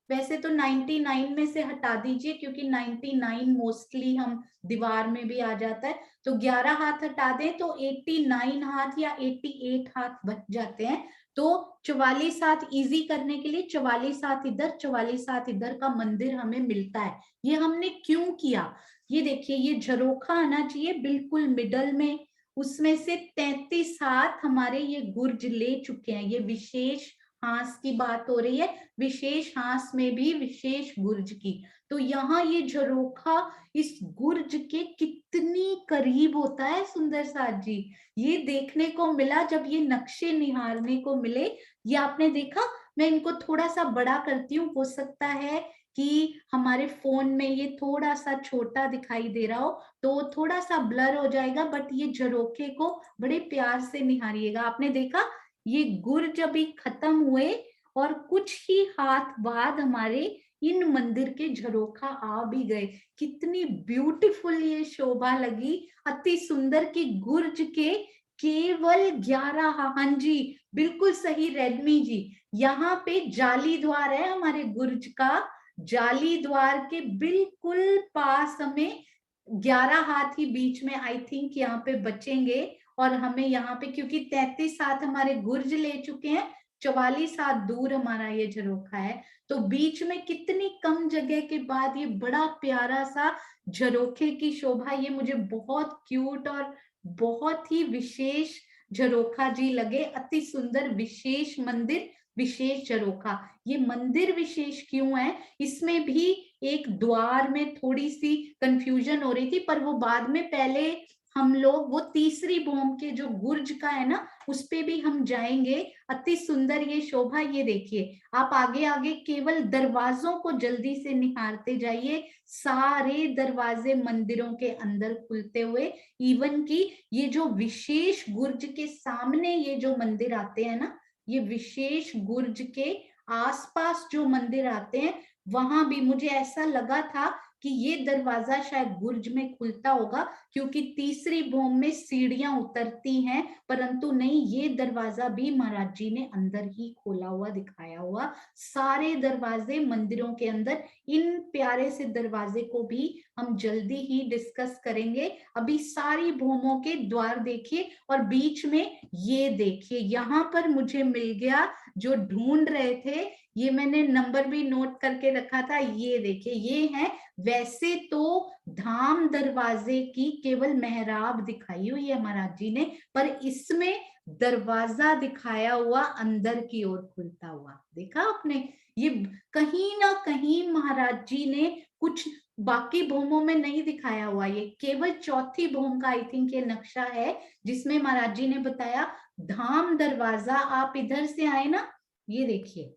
वैसे तो 99 में से हटा दीजिए क्योंकि 99 मोस्टली हम दीवार में भी आ जाता है, तो 11 हाथ हटा दें तो 89 हाथ या 88 हाथ बच जाते हैं। तो 44 हाथ इजी करने के लिए 44 हाथ इधर 44 हाथ इधर का मंदिर हमें मिलता है। ये हमने क्यों किया, ये देखिए ये झरोखा आना चाहिए बिल्कुल मिडल में, उसमें से 33 हाथ हमारे ये गुर्ज ले चुके हैं। ये विशेष हांस की बात हो रही है, विशेष हांस में भी विशेष गुर्ज की। तो यहाँ ये झरोखा इस गुर्ज के कितनी करीब होता है सुंदर साथ जी, ये देखने को मिला जब ये नक्शे निहारने को मिले। ये आपने देखा, मैं इनको थोड़ा सा बड़ा करती हूँ, हो सकता है कि हमारे फोन में ये थोड़ा सा छोटा दिखाई दे रहा हो तो थोड़ा सा ब्लर हो जाएगा, बट ये झरोखे को बड़े प्यार से निहारिएगा। आपने देखा ये गुर्ज अभी खत्म हुए और कुछ ही हाथ बाद हमारे इन मंदिर के झरोखा आ भी गए। कितनी ब्यूटीफुल ये शोभा लगी, अति सुंदर की गुर्ज के केवल 11, हाँ जी बिल्कुल सही रेडमी जी, यहाँ पे जाली द्वार है हमारे गुर्ज का, जाली द्वार के बिल्कुल पास हमें 11 हाथ ही बीच में आई थिंक यहाँ पे बचेंगे। और हमें यहाँ पे क्योंकि 33 हाथ हमारे गुर्ज ले चुके हैं, 44 हाथ दूर हमारा ये झरोखा है, तो बीच में कितनी कम जगह के बाद ये बड़ा प्यारा सा झरोखे की शोभा, ये मुझे बहुत क्यूट और बहुत ही विशेष झरोखा जी लगे। अति सुंदर विशेष मंदिर, विशेष झरोखा। ये मंदिर विशेष क्यों है, इसमें भी एक द्वार में थोड़ी सी कंफ्यूजन हो रही थी, पर वो बाद में, पहले हम लोग वो तीसरी भौम के जो गुर्ज का है ना उस पे भी हम जाएंगे। अति सुंदर ये शोभा, ये देखिए आप आगे आगे केवल दरवाजों को जल्दी से निहारते जाइए, सारे दरवाजे मंदिरों के अंदर खुलते हुए। इवन की ये जो विशेष गुर्ज के सामने ये जो मंदिर आते हैं ना, ये विशेष गुर्ज के आसपास जो मंदिर आते हैं, वहां भी मुझे ऐसा लगा था कि ये दरवाजा शायद गुर्ज में खुलता होगा क्योंकि तीसरी भौम में सीढ़ियां उतरती हैं, परंतु नहीं, ये दरवाजा भी महाराज जी ने अंदर ही खोला हुआ दिखाया हुआ। सारे दरवाजे मंदिरों के अंदर, इन प्यारे से दरवाजे को भी हम जल्दी ही डिस्कस करेंगे। अभी सारी भौमों के द्वार देखिए, और बीच में ये देखिए यहाँ पर मुझे मिल गया जो ढूंढ रहे थे, ये मैंने नंबर भी नोट करके रखा था। ये देखिए ये है, वैसे तो धाम दरवाजे की केवल मेहराब दिखाई हुई है महाराज जी ने, पर इसमें दरवाजा दिखाया हुआ अंदर की ओर खुलता हुआ, देखा आपने। ये कहीं ना कहीं महाराज जी ने कुछ बाकी भूमों में नहीं दिखाया हुआ, ये केवल चौथी भूम का आई थिंक ये नक्शा है जिसमें महाराज जी ने बताया धाम दरवाजा। आप इधर से आए ना, ये देखिए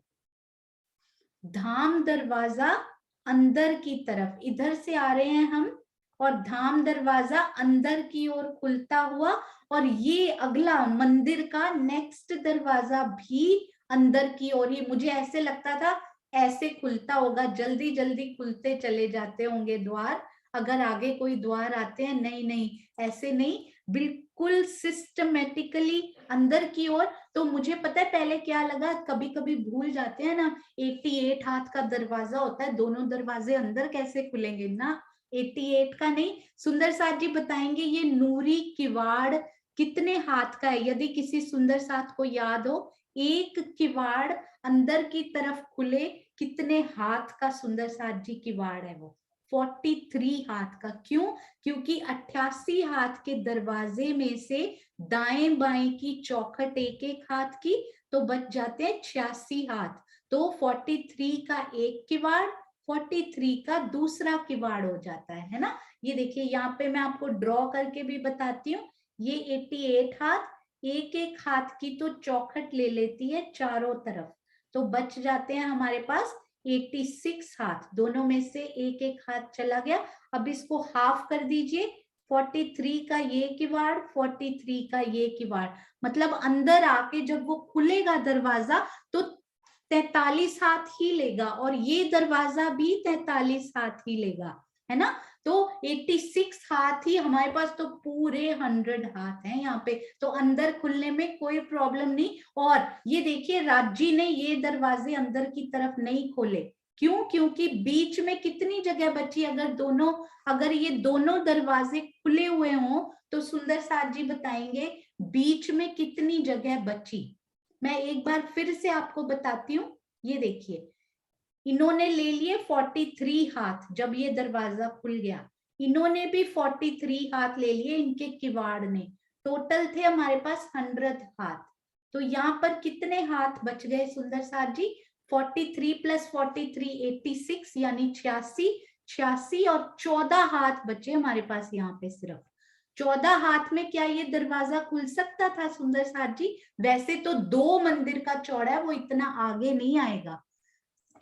धाम दरवाजा अंदर की तरफ, इधर से आ रहे हैं हम, और धाम दरवाजा अंदर की ओर खुलता हुआ, और ये अगला मंदिर का नेक्स्ट दरवाजा भी अंदर की ओर ही, मुझे ऐसे लगता था ऐसे खुलता होगा, जल्दी जल्दी खुलते चले जाते होंगे द्वार अगर आगे कोई द्वार आते हैं। नहीं नहीं, ऐसे नहीं, बिल्कुल सिस्टमेटिकली अंदर की ओर। तो मुझे पता है पहले क्या लगा, कभी कभी भूल जाते हैं ना, 88 हाथ का दरवाजा होता है, दोनों दरवाजे अंदर कैसे खुलेंगे ना, 88 का नहीं। सुंदर साथ जी बताएंगे ये नूरी किवाड़ कितने हाथ का है, यदि किसी सुंदर साथ को याद हो, एक किवाड़ अंदर की तरफ खुले कितने हाथ का सुंदर साथ जी किवाड़ है वो, 43 हाथ का। क्यों, क्योंकि 88 हाथ के दरवाजे में से दाएं बाएं की चौखट एक एक हाथ की, तो बच जाते हैं 86 हाथ। तो 43 का एक किवाड़, 43 का दूसरा किवाड़ हो जाता है ना। ये देखिए यहाँ पे मैं आपको ड्रॉ करके भी बताती हूँ, ये 88 हाथ, एक एक हाथ की तो चौखट ले लेती है चारों तरफ, तो बच जाते हैं हमारे पास 86 हाथ, दोनों में से एक एक हाथ चला गया। अब इसको हाफ कर दीजिए, 43 का ये किवाड़, 43 का ये किवाड़, मतलब अंदर आके जब वो खुलेगा दरवाजा तो 43 हाथ ही लेगा, और ये दरवाजा भी 43 हाथ ही लेगा, है ना। तो 86 हाथ ही हमारे पास, तो पूरे 100 हाथ हैं यहाँ पे, तो अंदर खुलने में कोई प्रॉब्लम नहीं। और ये देखिए राजी ने ये दरवाजे अंदर की तरफ नहीं खोले, क्यों? क्योंकि बीच में कितनी जगह बची? अगर ये दोनों दरवाजे खुले हुए हों तो सुंदर साथ जी बताएंगे बीच में कितनी जगह बची। मैं एक बार फिर से आपको बताती हूँ। ये देखिए, इन्होंने ले लिए 43 हाथ जब ये दरवाजा खुल गया, इन्होंने भी 43 हाथ ले लिए, इनके किवाड़ ने। टोटल थे हमारे पास 100 हाथ। तो यहाँ पर कितने हाथ बच गए सुंदर साथ जी? 43 प्लस 43 86, यानी 86 और 14 हाथ बचे हमारे पास यहाँ पे। सिर्फ 14 हाथ में क्या ये दरवाजा खुल सकता था सुंदर साथ जी? वैसे तो 2 मंदिर का चौड़ा है, वो इतना आगे नहीं आएगा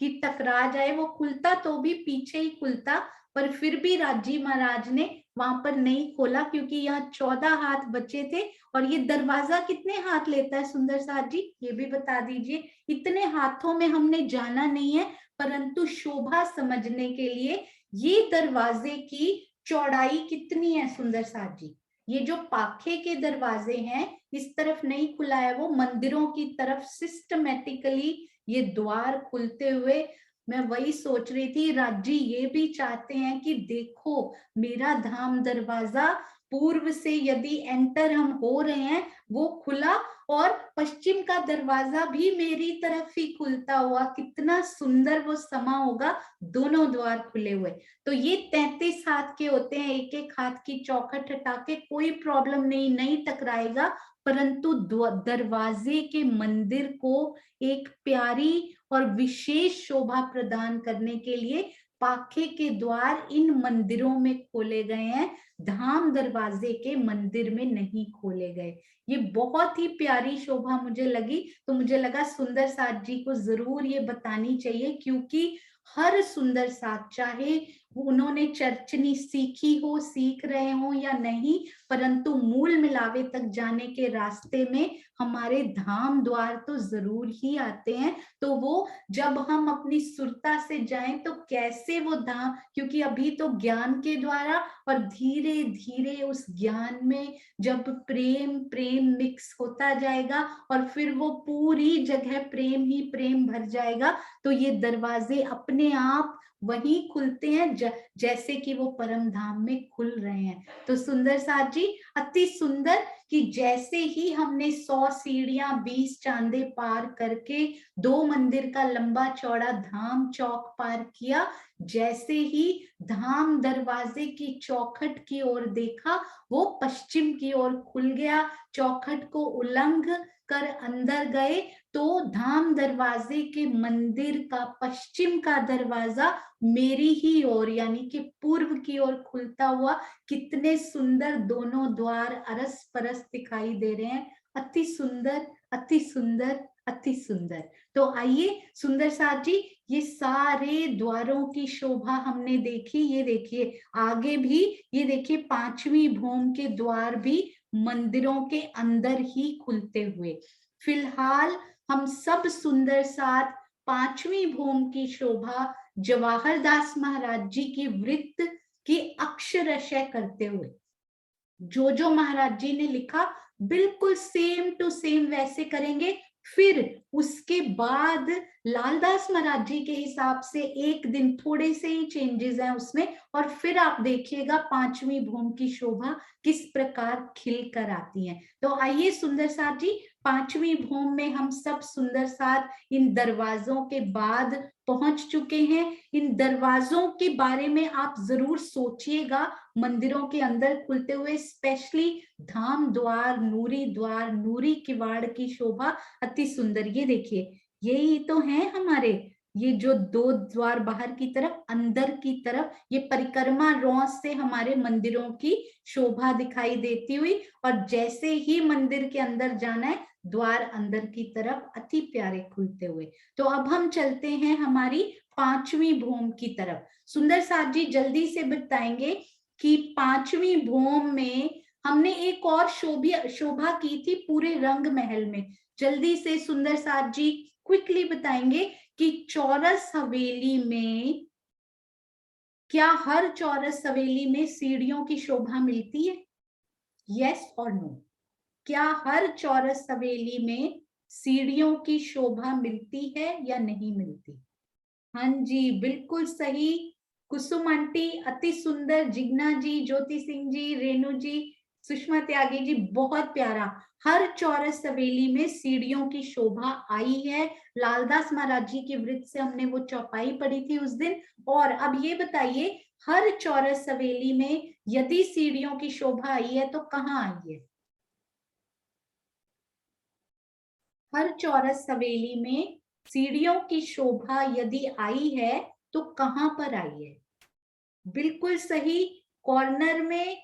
कि टकरा जाए, वो खुलता तो भी पीछे ही खुलता, पर फिर भी राजी महाराज ने वहां पर नहीं खोला क्योंकि यहाँ 14 हाथ बचे थे। और ये दरवाजा कितने हाथ लेता है सुंदर साथ जी? ये भी बता दीजिए। इतने हाथों में हमने जाना नहीं है, परंतु शोभा समझने के लिए ये दरवाजे की चौड़ाई कितनी है सुंदर साथ जी? ये जो पाखे के दरवाजे हैं, इस तरफ नहीं खुला है, वो मंदिरों की तरफ सिस्टमेटिकली ये द्वार खुलते हुए। मैं वही सोच रही थी, राजी ये भी चाहते हैं कि देखो मेरा धाम दरवाजा पूर्व से यदि एंटर हम हो रहे हैं वो खुला, और पश्चिम का दरवाजा भी मेरी तरफ ही खुलता हुआ, कितना सुंदर वो समा होगा, दोनों द्वार खुले हुए। तो ये 33 हाथ के होते हैं, एक एक हाथ की चौखट हटा के कोई प्रॉब्लम नहीं टकराएगा, परंतु दरवाजे के मंदिर को एक प्यारी और विशेष शोभा प्रदान करने के लिए पाखे के द्वार इन मंदिरों में खोले गए हैं, धाम दरवाजे के मंदिर में नहीं खोले गए। ये बहुत ही प्यारी शोभा मुझे लगी, तो मुझे लगा सुंदर साथ जी को जरूर ये बतानी चाहिए, क्योंकि हर सुंदर साथ, चाहे उन्होंने चर्चनी सीखी हो, सीख रहे हो या नहीं, परंतु मूल मिलावे तक जाने के रास्ते में हमारे धाम द्वार तो जरूर ही आते हैं। तो वो जब हम अपनी सुरता से जाएं तो कैसे वो धाम, क्योंकि अभी तो ज्ञान के द्वारा, और धीरे धीरे उस ज्ञान में जब प्रेम प्रेम मिक्स होता जाएगा और फिर वो पूरी जगह प्रेम ही प्रेम भर जाएगा, तो ये दरवाजे अपने आप वही खुलते हैं जैसे कि वो परम धाम में खुल रहे हैं। तो सुंदर साथ जी, अति सुंदर कि जैसे ही हमने 100 सीढ़ियां 20 चांदे पार करके 2 मंदिर का लंबा चौड़ा धाम चौक पार किया, जैसे ही धाम दरवाजे की चौखट की ओर देखा, वो पश्चिम की ओर खुल गया। चौखट को उल्लंघ कर अंदर गए तो धाम दरवाजे के मंदिर का पश्चिम का दरवाजा मेरी ही ओर यानी कि पूर्व की ओर खुलता हुआ, कितने सुंदर दोनों द्वार अरस परस दिखाई दे रहे हैं। अति सुंदर, अति सुंदर, अति सुंदर। तो आइए सुंदर साथ जी, ये सारे द्वारों की शोभा हमने देखी। ये देखिए आगे भी, ये देखिए 5वीं भूम के द्वार भी मंदिरों के अंदर ही खुलते हुए। फिलहाल हम सब सुंदर साथ 5वीं भूम की शोभा जवाहर दास महाराज जी की वृत्त की अक्षरशः करते हुए, जो महाराज जी ने लिखा बिल्कुल सेम टू सेम वैसे करेंगे। फिर उसके बाद लालदास महाराज जी के हिसाब से एक दिन थोड़े से ही चेंजेस हैं उसमें, और फिर आप देखिएगा 5वीं भूम की शोभा किस प्रकार खिल कर आती है। तो आइए सुंदर साथ जी, 5वीं भूम में हम सब सुंदर साथ इन दरवाजों के बाद पहुंच चुके हैं। इन दरवाजों के बारे में आप जरूर सोचिएगा, मंदिरों के अंदर खुलते हुए, स्पेशली धाम द्वार, नूरी किवाड़ की शोभा अति सुंदर। ये देखिए यही तो है हमारे, ये जो 2 द्वार बाहर की तरफ, अंदर की तरफ, ये परिक्रमा रौस से हमारे मंदिरों की शोभा दिखाई देती हुई, और जैसे ही मंदिर के अंदर जाना है, द्वार अंदर की तरफ अति प्यारे खुलते हुए। तो अब हम चलते हैं हमारी 5वीं भूम की तरफ। सुंदर साथ जी जल्दी से बताएंगे कि 5वीं भूम में हमने एक और शोभा की थी पूरे रंग महल में। जल्दी से सुंदर साथ जी क्विकली बताएंगे कि चौरस हवेली में, क्या हर चौरस हवेली में सीढ़ियों की शोभा मिलती है? यस और नो? क्या हर चौरस हवेली में सीढ़ियों की शोभा मिलती है या नहीं मिलती? हाँ जी, बिल्कुल सही। कुसुम आंटी अति सुंदर, जिग्ना जी, ज्योति सिंह जी, रेणु जी, सुषमा त्यागी जी, बहुत प्यारा। हर चौरस हवेली में सीढ़ियों की शोभा आई है। लालदास महाराज जी के वृत्त से हमने वो चौपाई पढ़ी थी उस दिन। और अब ये बताइए, हर चौरस हवेली में यदि सीढ़ियों की शोभा आई है तो कहाँ आई है? हर चौरस हवेली में सीढ़ियों की शोभा यदि आई है तो कहाँ पर आई है? बिल्कुल सही, कॉर्नर में,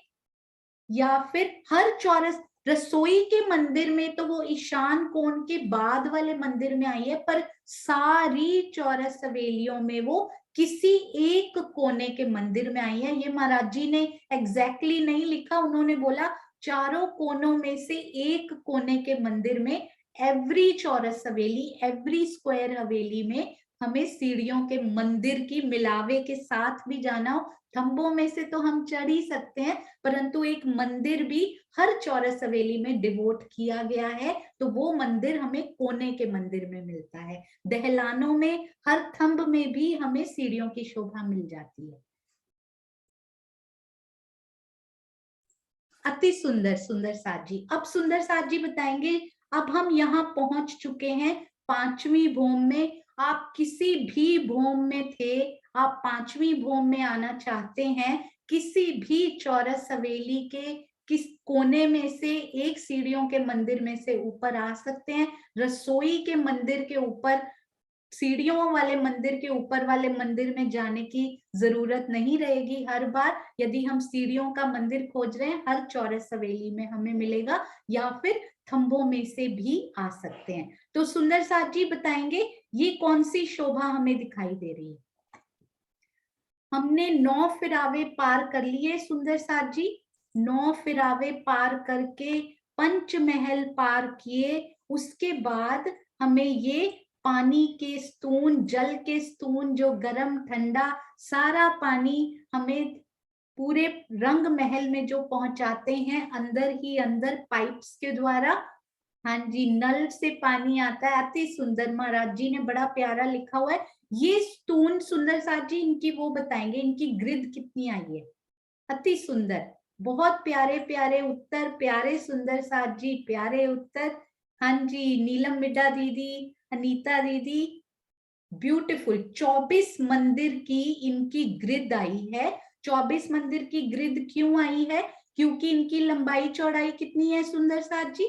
या फिर हर चौरस, रसोई के मंदिर में तो वो ईशान कोण के बाद वाले मंदिर में आई है, पर सारी चौरस हवेलियों में वो किसी एक कोने के मंदिर में आई है। ये महाराज जी ने एग्जैक्टली नहीं लिखा, उन्होंने बोला चारों कोनों में से एक कोने के मंदिर में, एवरी चौरस हवेली, एवरी स्क्वायर हवेली में हमें सीढ़ियों के मंदिर की मिलावे के साथ भी जाना हो। थंबों में से तो हम चढ़ ही सकते हैं, परंतु एक मंदिर भी हर चौरस हवेली में डिवोट किया गया है, तो वो मंदिर हमें कोने के मंदिर में मिलता है। दहलानों में हर थंब में भी हमें सीढ़ियों की शोभा मिल जाती है। अति सुंदर सुंदर साथ जी। अब सुंदर साथ जी बताएंगे, अब हम यहाँ पहुंच चुके हैं पांचवी भौम में। आप किसी भी भौम में थे, आप पांचवी भौम में आना चाहते हैं, किसी भी चौरस हवेली के किस कोने में से एक सीढ़ियों के मंदिर में से ऊपर आ सकते हैं। रसोई के मंदिर के ऊपर, सीढ़ियों वाले मंदिर के ऊपर वाले मंदिर में जाने की जरूरत नहीं रहेगी। हर बार यदि हम सीढ़ियों का मंदिर खोज रहे हैं, हर चौरस हवेली में हमें मिलेगा, या फिर थंबों में से भी आ सकते हैं। तो सुंदर साथ जी बताएंगे, ये कौन सी शोभा हमें दिखाई दे रही है? हमने 9 फिरावे पार कर लिए सुंदर साथ जी। 9 फिरावे पार करके पंचमहल पार किए, उसके बाद हमें ये पानी के स्तून, जल के स्तून, जो गर्म ठंडा सारा पानी हमें पूरे रंग महल में जो पहुंचाते हैं, अंदर ही अंदर पाइप्स के द्वारा। हाँ जी, नल से पानी आता है। अति सुंदर, महाराज जी ने बड़ा प्यारा लिखा हुआ है। ये स्तून सुंदर साथ जी इनकी वो बताएंगे, इनकी ग्रिड कितनी आई है? अति सुंदर, बहुत प्यारे प्यारे उत्तर, प्यारे सुंदर साथ जी, प्यारे उत्तर। हाँ जी, नीलम मिड्डा दीदी, अनीता दीदी, ब्यूटीफुल। 24 मंदिर की इनकी ग्रिड आई है। 24 मंदिर की ग्रिड क्यों आई है? क्योंकि इनकी लंबाई चौड़ाई कितनी है सुंदर साथ जी?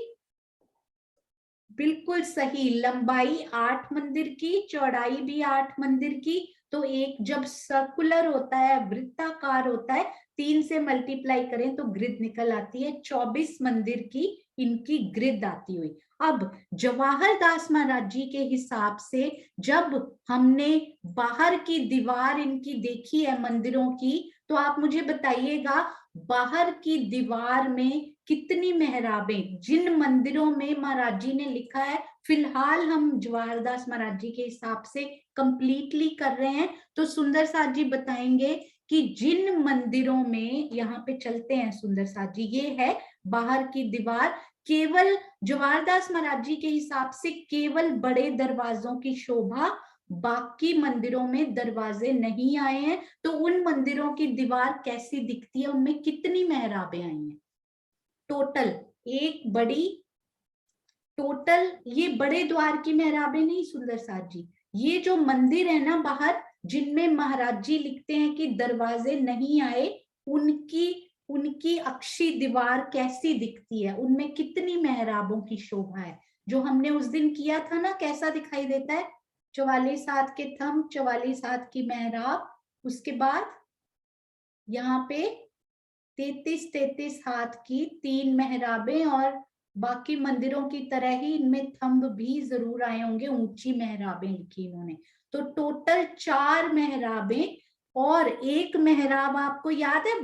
बिल्कुल सही, लंबाई 8 मंदिर की, चौड़ाई भी 8 मंदिर की। तो एक जब सर्कुलर होता है, वृत्ताकार होता है, 3 से मल्टीप्लाई करें तो ग्रिड निकल आती है। 24 मंदिर की इनकी ग्रिड आती हुई। अब जवाहर दास महाराज जी के हिसाब से जब हमने बाहर की दीवार इनकी देखी है मंदिरों की, तो आप मुझे बताइएगा बाहर की दीवार में कितनी मेहराबें, जिन मंदिरों में महाराज जी ने लिखा है, फिलहाल हम जवाहर दास महाराज जी के हिसाब से कंप्लीटली कर रहे हैं, तो सुंदर साथ जी बताएंगे कि जिन मंदिरों में, यहाँ पे चलते हैं सुंदर साथ जी, ये है बाहर की दीवार, केवल जवाहर दास महाराज जी के हिसाब से केवल बड़े दरवाजों की शोभा, बाकी मंदिरों में दरवाजे नहीं आए हैं। तो उन मंदिरों की दीवार कैसी दिखती है, उनमें कितनी मेहराबें आई हैं? टोटल एक बड़ी, टोटल ये बड़े द्वार की मेहराबें नहीं सुंदर साथ जी, ये जो मंदिर है ना बाहर, जिनमें महाराज जी लिखते हैं कि दरवाजे नहीं आए, उनकी उनकी अक्षी दीवार कैसी दिखती है, उनमें कितनी मेहराबों की शोभा है? जो हमने उस दिन किया था ना, कैसा दिखाई देता है? 44 हाथ के थंब, 44 हाथ की मेहराब, उसके बाद यहाँ पे 33 हाथ की 3 मेहराबें, और बाकी मंदिरों की तरह ही इनमें थंब भी जरूर आए होंगे, ऊंची मेहराबें लिखी इन्होंने। तो टोटल 4 मेहराबें, और एक मेहराब आपको याद है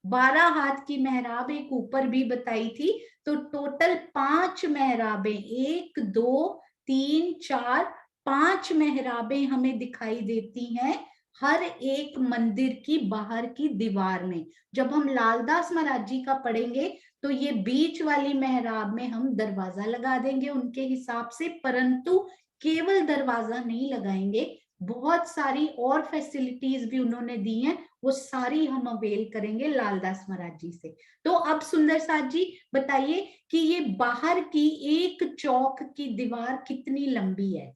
12 हाथ की मेहराब एक ऊपर भी बताई थी। तो टोटल 5 मेहराबें, 1 2 3 4, 5 मेहराबें हमें दिखाई देती हैं हर एक मंदिर की बाहर की दीवार में। जब हम लालदास महाराज जी का पढ़ेंगे तो ये बीच वाली मेहराब में हम दरवाजा लगा देंगे उनके हिसाब से, परंतु केवल दरवाजा नहीं लगाएंगे, बहुत सारी और फैसिलिटीज भी उन्होंने दी हैं, वो सारी हम अवेल करेंगे लालदास महाराज जी से। तो अब सुंदर साथ जी बताइए कि ये बाहर की एक चौक की दीवार कितनी लंबी है?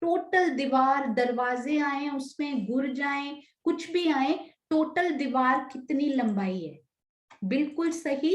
टोटल दीवार, दरवाजे आए उसमें, गुर्ज आए, कुछ भी आए, टोटल दीवार कितनी लंबाई है? बिल्कुल सही।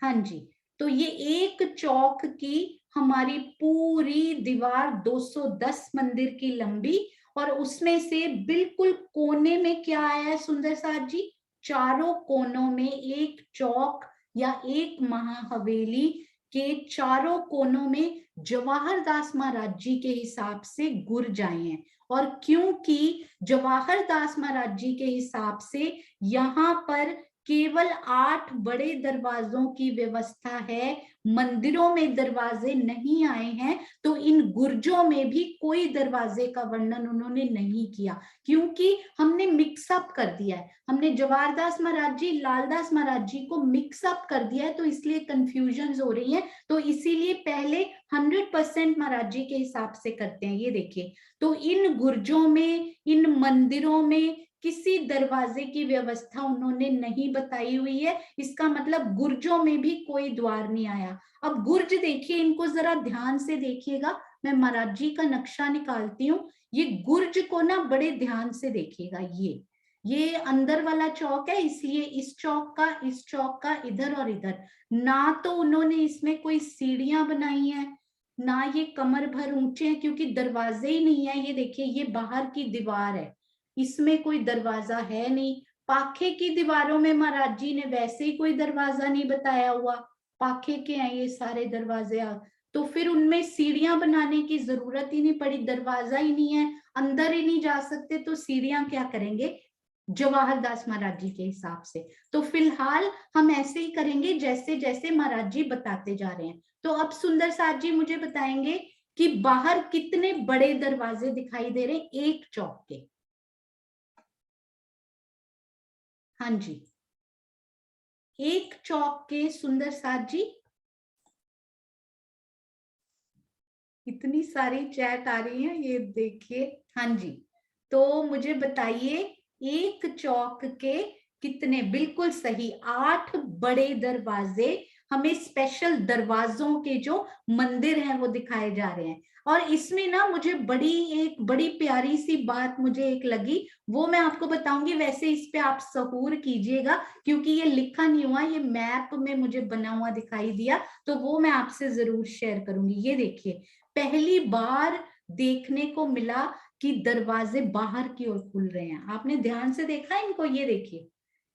हाँ जी, तो ये एक चौक की हमारी पूरी दीवार 210 मंदिर की लंबी, और उसमें से बिल्कुल कोने में क्या आया है सुंदर साथ जी? चारों कोनों में एक चौक या एक महाहवेली के चारों कोनों में जवाहर दास महाराज जी के हिसाब से गुर्ज आए हैं। और क्योंकि जवाहर दास महाराज जी के हिसाब से यहाँ पर केवल 8 बड़े दरवाजों की व्यवस्था है, मंदिरों में दरवाजे नहीं आए हैं, तो इन गुर्जों में भी कोई दरवाजे का वर्णन उन्होंने नहीं किया, क्योंकि हमने मिक्सअप कर दिया है। हमने जवाहर दास महाराज जी, लालदास महाराज जी को मिक्सअप कर दिया है, तो इसलिए कंफ्यूजन हो रही है। तो इसीलिए पहले 100% महाराज जी के हिसाब से करते हैं। ये देखिए, तो इन गुर्जों में, इन मंदिरों में किसी दरवाजे की व्यवस्था उन्होंने नहीं बताई हुई है। इसका मतलब गुर्जों में भी कोई द्वार नहीं आया। अब गुर्ज देखिए, इनको जरा ध्यान से देखिएगा, मैं महाराज जी का नक्शा निकालती हूँ। ये गुर्ज को ना बड़े ध्यान से देखिएगा। ये अंदर वाला चौक है, इसलिए इस चौक का, इस चौक का, इधर और इधर, ना तो उन्होंने इसमें कोई सीढ़ियां बनाई है, ना ये कमर भर ऊंचे हैं, क्योंकि दरवाजे ही नहीं है। ये देखिए, ये बाहर की दीवार है, इसमें कोई दरवाजा है नहीं। पाखे की दीवारों में महाराज जी ने वैसे ही कोई दरवाजा नहीं बताया हुआ, पाखे के हैं ये सारे दरवाजे, तो फिर उनमें सीढ़ियां बनाने की जरूरत ही नहीं पड़ी, दरवाजा ही नहीं है, अंदर ही नहीं जा सकते, तो सीढ़ियां क्या करेंगे जवाहर दास महाराज जी के हिसाब से। तो फिलहाल हम ऐसे ही करेंगे जैसे जैसे महाराज जी बताते जा रहे हैं। तो अब सुंदर साथ जी मुझे बताएंगे कि बाहर कितने बड़े दरवाजे दिखाई दे रहे हैं एक चौक के? हाँ जी, एक चौक के सुंदर साथ जी। इतनी सारी चैट आ रही है, ये देखिए। हाँ जी, तो मुझे बताइए एक चौक के कितने? बिल्कुल सही, 8 बड़े दरवाजे, हमें स्पेशल दरवाजों के जो मंदिर हैं वो दिखाए जा रहे हैं। और इसमें ना मुझे एक बड़ी प्यारी सी बात मुझे एक लगी, वो मैं आपको बताऊंगी। वैसे इस पे आप सहूर कीजिएगा, क्योंकि ये लिखा नहीं हुआ, ये मैप में मुझे बना हुआ दिखाई दिया, तो वो मैं आपसे जरूर शेयर करूंगी। ये देखिए, पहली बार देखने को मिला कि दरवाजे बाहर की ओर खुल रहे हैं। आपने ध्यान से देखा इनको? ये देखिए,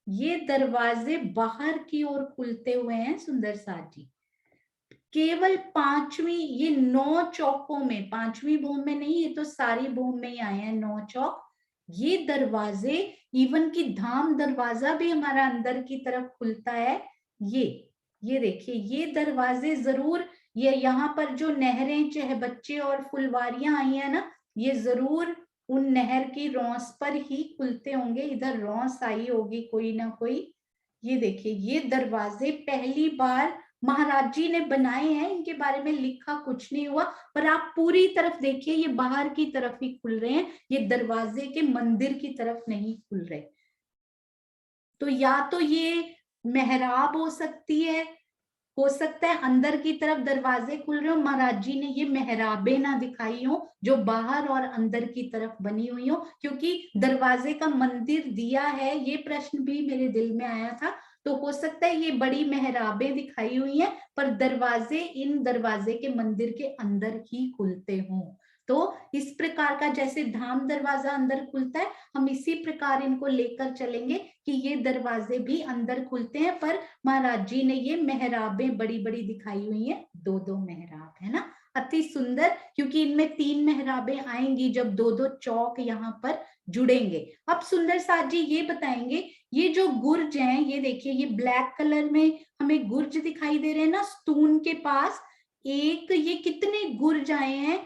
ये दरवाजे बाहर की ओर खुलते हुए हैं सुंदर साथ जी। केवल 5वीं, ये 9 चौकों में, 5वीं भूम में नहीं, ये तो सारी भूम में ही आए हैं 9 चौक। ये दरवाजे, इवन की धाम दरवाजा भी हमारा अंदर की तरफ खुलता है। ये देखिए, ये दरवाजे जरूर, ये यहाँ पर जो नहरें, चहबच्चे और फुलवारियां आई है ना, ये जरूर उन नहर की रौस पर ही खुलते होंगे। इधर रौस आई होगी कोई ना कोई। ये देखिए, ये दरवाजे पहली बार महाराज जी ने बनाए हैं, इनके बारे में लिखा कुछ नहीं हुआ, पर आप पूरी तरफ देखिए, ये बाहर की तरफ ही खुल रहे हैं, ये दरवाजे के मंदिर की तरफ नहीं खुल रहे। तो या तो ये मेहराब हो सकती है, हो सकता है अंदर की तरफ दरवाजे खुल रहे हो, महाराज जी ने ये मेहराबे ना दिखाई हो जो बाहर और अंदर की तरफ बनी हुई हो, क्योंकि दरवाजे का मंदिर दिया है, ये प्रश्न भी मेरे दिल में आया था। तो हो सकता है ये बड़ी मेहराबे दिखाई हुई हैं, पर दरवाजे इन दरवाजे के मंदिर के अंदर ही खुलते हों। तो इस प्रकार का, जैसे धाम दरवाजा अंदर खुलता है, हम इसी प्रकार इनको लेकर चलेंगे कि ये दरवाजे भी अंदर खुलते हैं, पर महाराज जी ने ये मेहराबें बड़ी बड़ी दिखाई हुई हैं, 2-2 मेहराब, है ना? अति सुंदर, क्योंकि इनमें 3 मेहराबें आएंगी जब 2-2 चौक यहाँ पर जुड़ेंगे। अब सुंदर साथ जी ये बताएंगे, ये जो गुर्ज हैं, ये देखिए, ये ब्लैक कलर में हमें गुर्ज दिखाई दे रहे हैं ना, स्तून के पास एक, ये कितने गुर्ज आए हैं?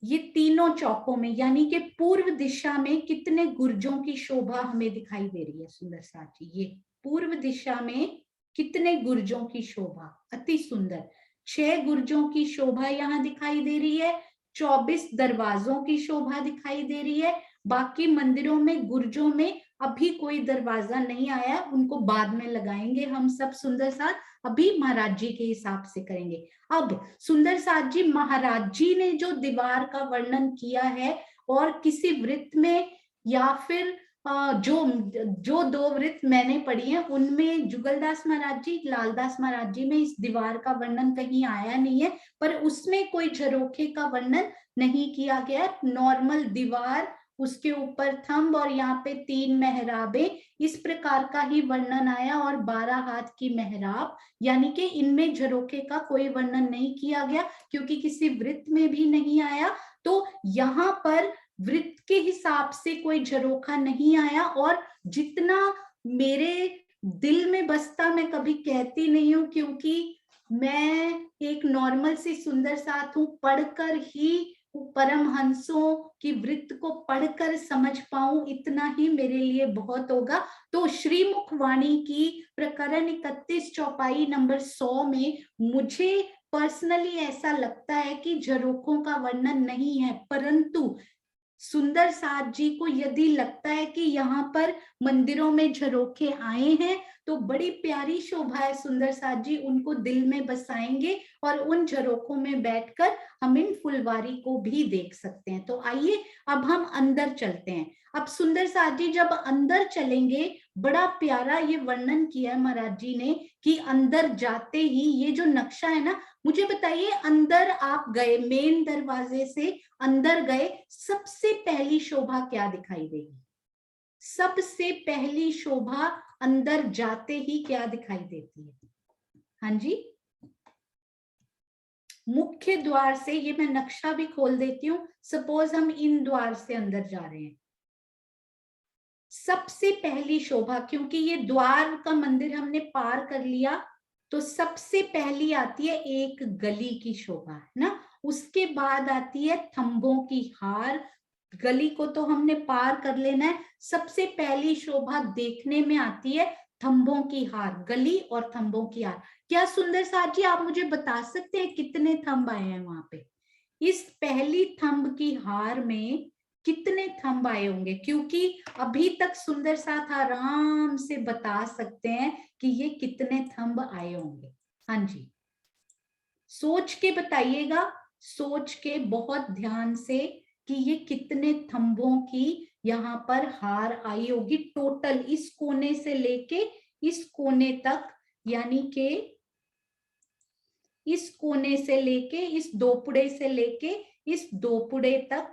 ये तीनों चौकों में, यानी कि पूर्व दिशा में कितने गुर्जों की शोभा हमें दिखाई दे रही है सुंदर साथ जी? ये पूर्व दिशा में कितने गुर्जों की शोभा? अति सुंदर, 6 गुर्जों की शोभा यहाँ दिखाई दे रही है। 24 दरवाजों की शोभा दिखाई दे रही है। बाकी मंदिरों में, गुर्जों में अभी कोई दरवाजा नहीं आया, उनको बाद में लगाएंगे हम सब सुंदर साथ, अभी महाराज जी के हिसाब से करेंगे। अब सुंदर साथ जी, महाराज जी ने जो दीवार का वर्णन किया है और किसी वृत्त में या फिर जो दो वृत्त मैंने पढ़ी हैं उनमें जुगलदास महाराज जी, लालदास महाराज जी में इस दीवार का वर्णन कहीं आया नहीं है, पर उसमें कोई झरोखे का वर्णन नहीं किया गया। नॉर्मल दीवार, उसके ऊपर थंब और यहाँ पे 3 मेहराबें, इस प्रकार का ही वर्णन आया। और 12 हाथ की मेहराब, यानी कि इनमें झरोखे का कोई वर्णन नहीं किया गया क्योंकि किसी वृत्त में भी नहीं आया। तो यहाँ पर वृत्त के हिसाब से कोई झरोखा नहीं आया। और जितना मेरे दिल में बसता, मैं कभी कहती नहीं हूं क्योंकि मैं एक नॉर्मल सी सुंदर साथ हूं, पढ़कर ही परमहंसों की वृत्त को पढ़कर समझ पाऊं, इतना ही मेरे लिए बहुत होगा। तो श्रीमुख वाणी की प्रकरण 31 चौपाई नंबर 100 में मुझे पर्सनली ऐसा लगता है कि झरोखों का वर्णन नहीं है, परंतु सुंदर साथ जी को यदि लगता है कि यहाँ पर मंदिरों में झरोखे आए हैं तो बड़ी प्यारी शोभा है, सुंदर साथ जी उनको दिल में बसाएंगे और उन झरोखों में बैठकर हम इन फुलवारी को भी देख सकते हैं। तो आइए अब हम अंदर चलते हैं। अब सुंदर साथ जी जब अंदर चलेंगे, बड़ा प्यारा ये वर्णन किया है महाराज जी ने कि अंदर जाते ही ये जो नक्शा है ना, मुझे बताइए, अंदर आप गए, मेन दरवाजे से अंदर गए, सबसे पहली शोभा क्या दिखाई देगी? सबसे पहली शोभा अंदर जाते ही क्या दिखाई देती है? हाँ जी, मुख्य द्वार से, ये मैं नक्शा भी खोल देती हूँ, सपोज हम इन द्वार से अंदर जा रहे हैं, सबसे पहली शोभा, क्योंकि ये द्वार का मंदिर हमने पार कर लिया, तो सबसे पहली आती है एक गली की शोभा, है ना। उसके बाद आती है थंबों की हार, गली को तो हमने पार कर लेना है। सबसे पहली शोभा देखने में आती है थंबों की हार, गली और थंबों की हार। क्या सुंदर साथ जी आप मुझे बता सकते हैं कितने थंब आए हैं वहां पे? इस पहली थंब की हार में कितने थंब आए होंगे? क्योंकि अभी तक सुंदर साथ आराम से बता सकते हैं कि ये कितने थंब आए होंगे। हाँ जी, सोच के बताइएगा, सोच के बहुत ध्यान से, कि ये कितने थंबों की यहाँ पर हार आई होगी टोटल, इस कोने से लेके इस कोने तक, यानी कि इस कोने से लेके इस दोपुड़े से लेके इस दोपुड़े तक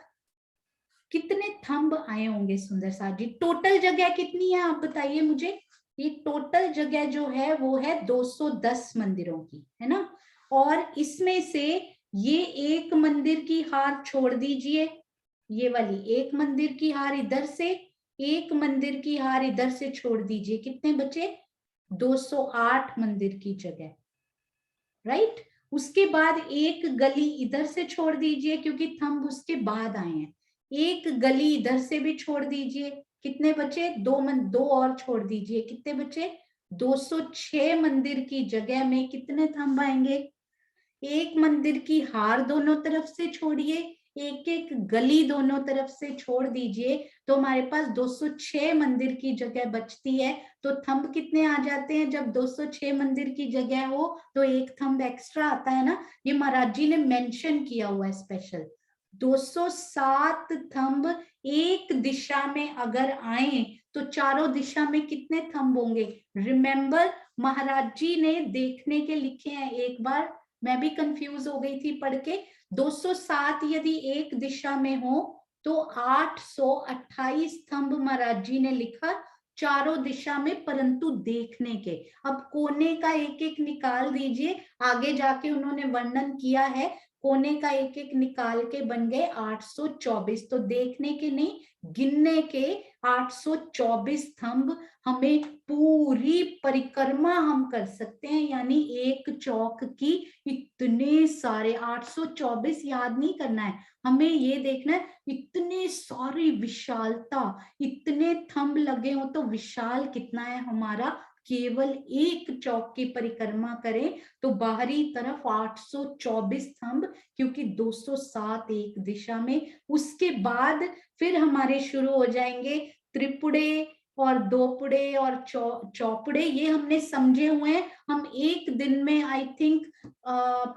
कितने थंब आए होंगे सुंदर साथ जी? टोटल जगह कितनी है आप बताइए मुझे। ये टोटल जगह जो है वो है 210 मंदिरों की, है ना। और इसमें से ये एक मंदिर की हार छोड़ दीजिए, ये वाली एक मंदिर की हार इधर से, एक मंदिर की हार इधर से छोड़ दीजिए, कितने बचे? 208 मंदिर की जगह, राइट। उसके बाद एक गली इधर से छोड़ दीजिए क्योंकि थंब उसके बाद आए हैं, एक गली इधर से भी छोड़ दीजिए, कितने बचे? दो और छोड़ दीजिए, कितने बचे? 206 मंदिर की जगह में कितने थंब आएंगे? एक मंदिर की हार दोनों तरफ से छोड़िए, एक एक गली दोनों तरफ से छोड़ दीजिए, तो हमारे पास 206 मंदिर की जगह बचती है। तो थंब कितने आ जाते हैं जब 206 मंदिर की जगह हो? तो एक थंब एक्स्ट्रा आता है ना, ये महाराज जी ने मेंशन किया हुआ है स्पेशल। 207 थंब एक दिशा में अगर आए तो चारों दिशा में कितने थंब होंगे? रिमेंबर, महाराज जी ने देखने के लिखे हैं, एक बार मैं भी कंफ्यूज हो गई थी पढ़ के। 207 यदि एक दिशा में हो तो 828 स्तंभ महाराज जी ने लिखा चारों दिशा में, परंतु देखने के। अब कोने का एक एक निकाल दीजिए, आगे जाके उन्होंने वर्णन किया है, कोने का एक एक निकाल के बन गए 824। तो देखने के नहीं, गिनने के 824 स्तंभ हमें पूरी परिक्रमा हम कर सकते हैं, यानी एक चौक की इतने सारे 824 याद नहीं करना है, हमें ये देखना है इतने सारी विशालता, इतने थंब लगे हो तो विशाल कितना है हमारा केवल एक चौक की परिक्रमा करें तो बाहरी तरफ 824 स्तंभ, क्योंकि 207 एक दिशा में। उसके बाद फिर हमारे शुरू हो जाएंगे त्रिपुड़े और दोपुड़े और चौपुड़े। ये हमने समझे हुए हैं। हम एक दिन में आई थिंक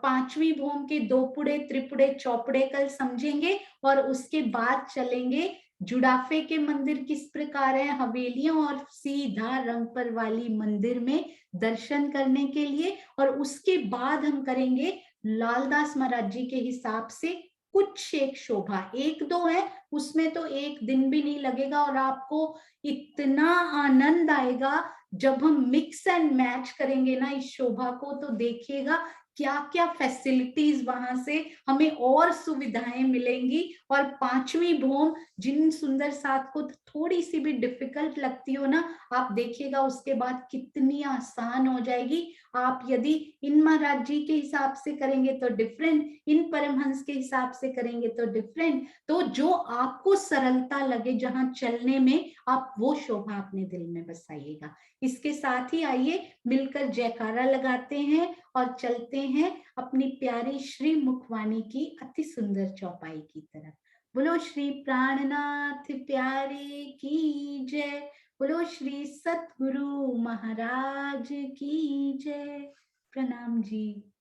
5वीं भूम के दोपुड़े, त्रिपुड़े, चौपुड़े कल समझेंगे, और उसके बाद चलेंगे जुड़ाफे के मंदिर किस प्रकार है, हवेलियों, और सीधा रंगपर वाली मंदिर में दर्शन करने के लिए। और उसके बाद हम करेंगे लालदास महाराज जी के हिसाब से कुछ एक शोभा, एक दो है, उसमें तो एक दिन भी नहीं लगेगा, और आपको इतना आनंद आएगा जब हम मिक्स एंड मैच करेंगे ना इस शोभा को, तो देखिएगा क्या क्या फैसिलिटीज वहां से हमें और सुविधाएं मिलेंगी। और 5वीं भूम जिन सुंदर साथ को थोड़ी सी भी डिफिकल्ट लगती हो ना, आप देखिएगा उसके बाद कितनी आसान हो जाएगी। आप यदि इन महाराज जी के हिसाब से करेंगे तो डिफरेंट, इन परमहंस के हिसाब से करेंगे तो डिफरेंट। तो जो आपको सरलता लगे जहां चलने में, आप वो शोभा अपने दिल में बसाइएगा। इसके साथ ही आइए मिलकर जयकारा लगाते हैं और चलते हैं अपनी प्यारी श्री मुखवाणी की अति सुंदर चौपाई की तरफ। बोलो श्री प्राणनाथ प्यारे की जय, बोलो श्री सतगुरु महाराज की जय। प्रणाम जी।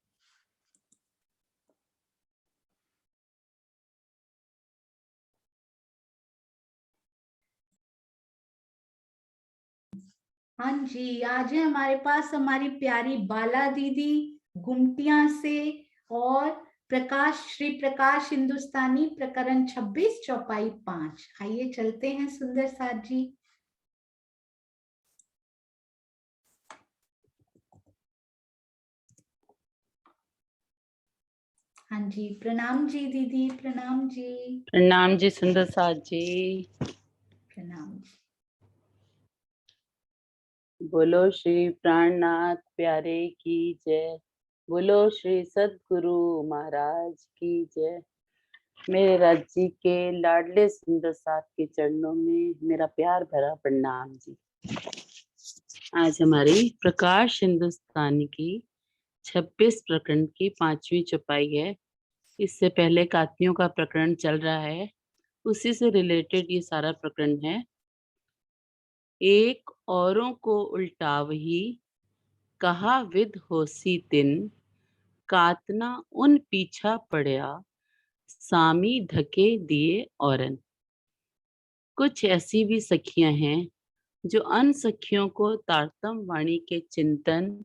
हाँ जी, आज है हमारे पास हमारी प्यारी बाला दीदी गुमटिया से, और प्रकाश, श्री प्रकाश हिंदुस्तानी प्रकरण 26 चौपाई 5। आइए चलते हैं सुंदर साथ जी। हाँ जी, प्रणाम जी दीदी, प्रणाम जी। प्रणाम जी सुंदर साथ जी। प्रणाम जी। बोलो श्री प्राणनाथ प्यारे की जय, बोलो श्री सतगुरु महाराज की जय। मेरे राज जी के लाडले सुंदर साथ के चरणों में मेरा प्यार भरा प्रणाम जी। आज हमारी प्रकाश हिंदुस्तानी की 26 प्रकरण की 5वीं चौपाई है। इससे पहले कात्नियों का प्रकरण चल रहा है, उसी से रिलेटेड ये सारा प्रकरण है। एक औरों को उल्टावही कहा विद होसी तिन, कातना उन पीछा पड़या सामी धके दिए औरन। कुछ ऐसी भी सखियां हैं जो अन सखियों को तारतम वाणी के चिंतन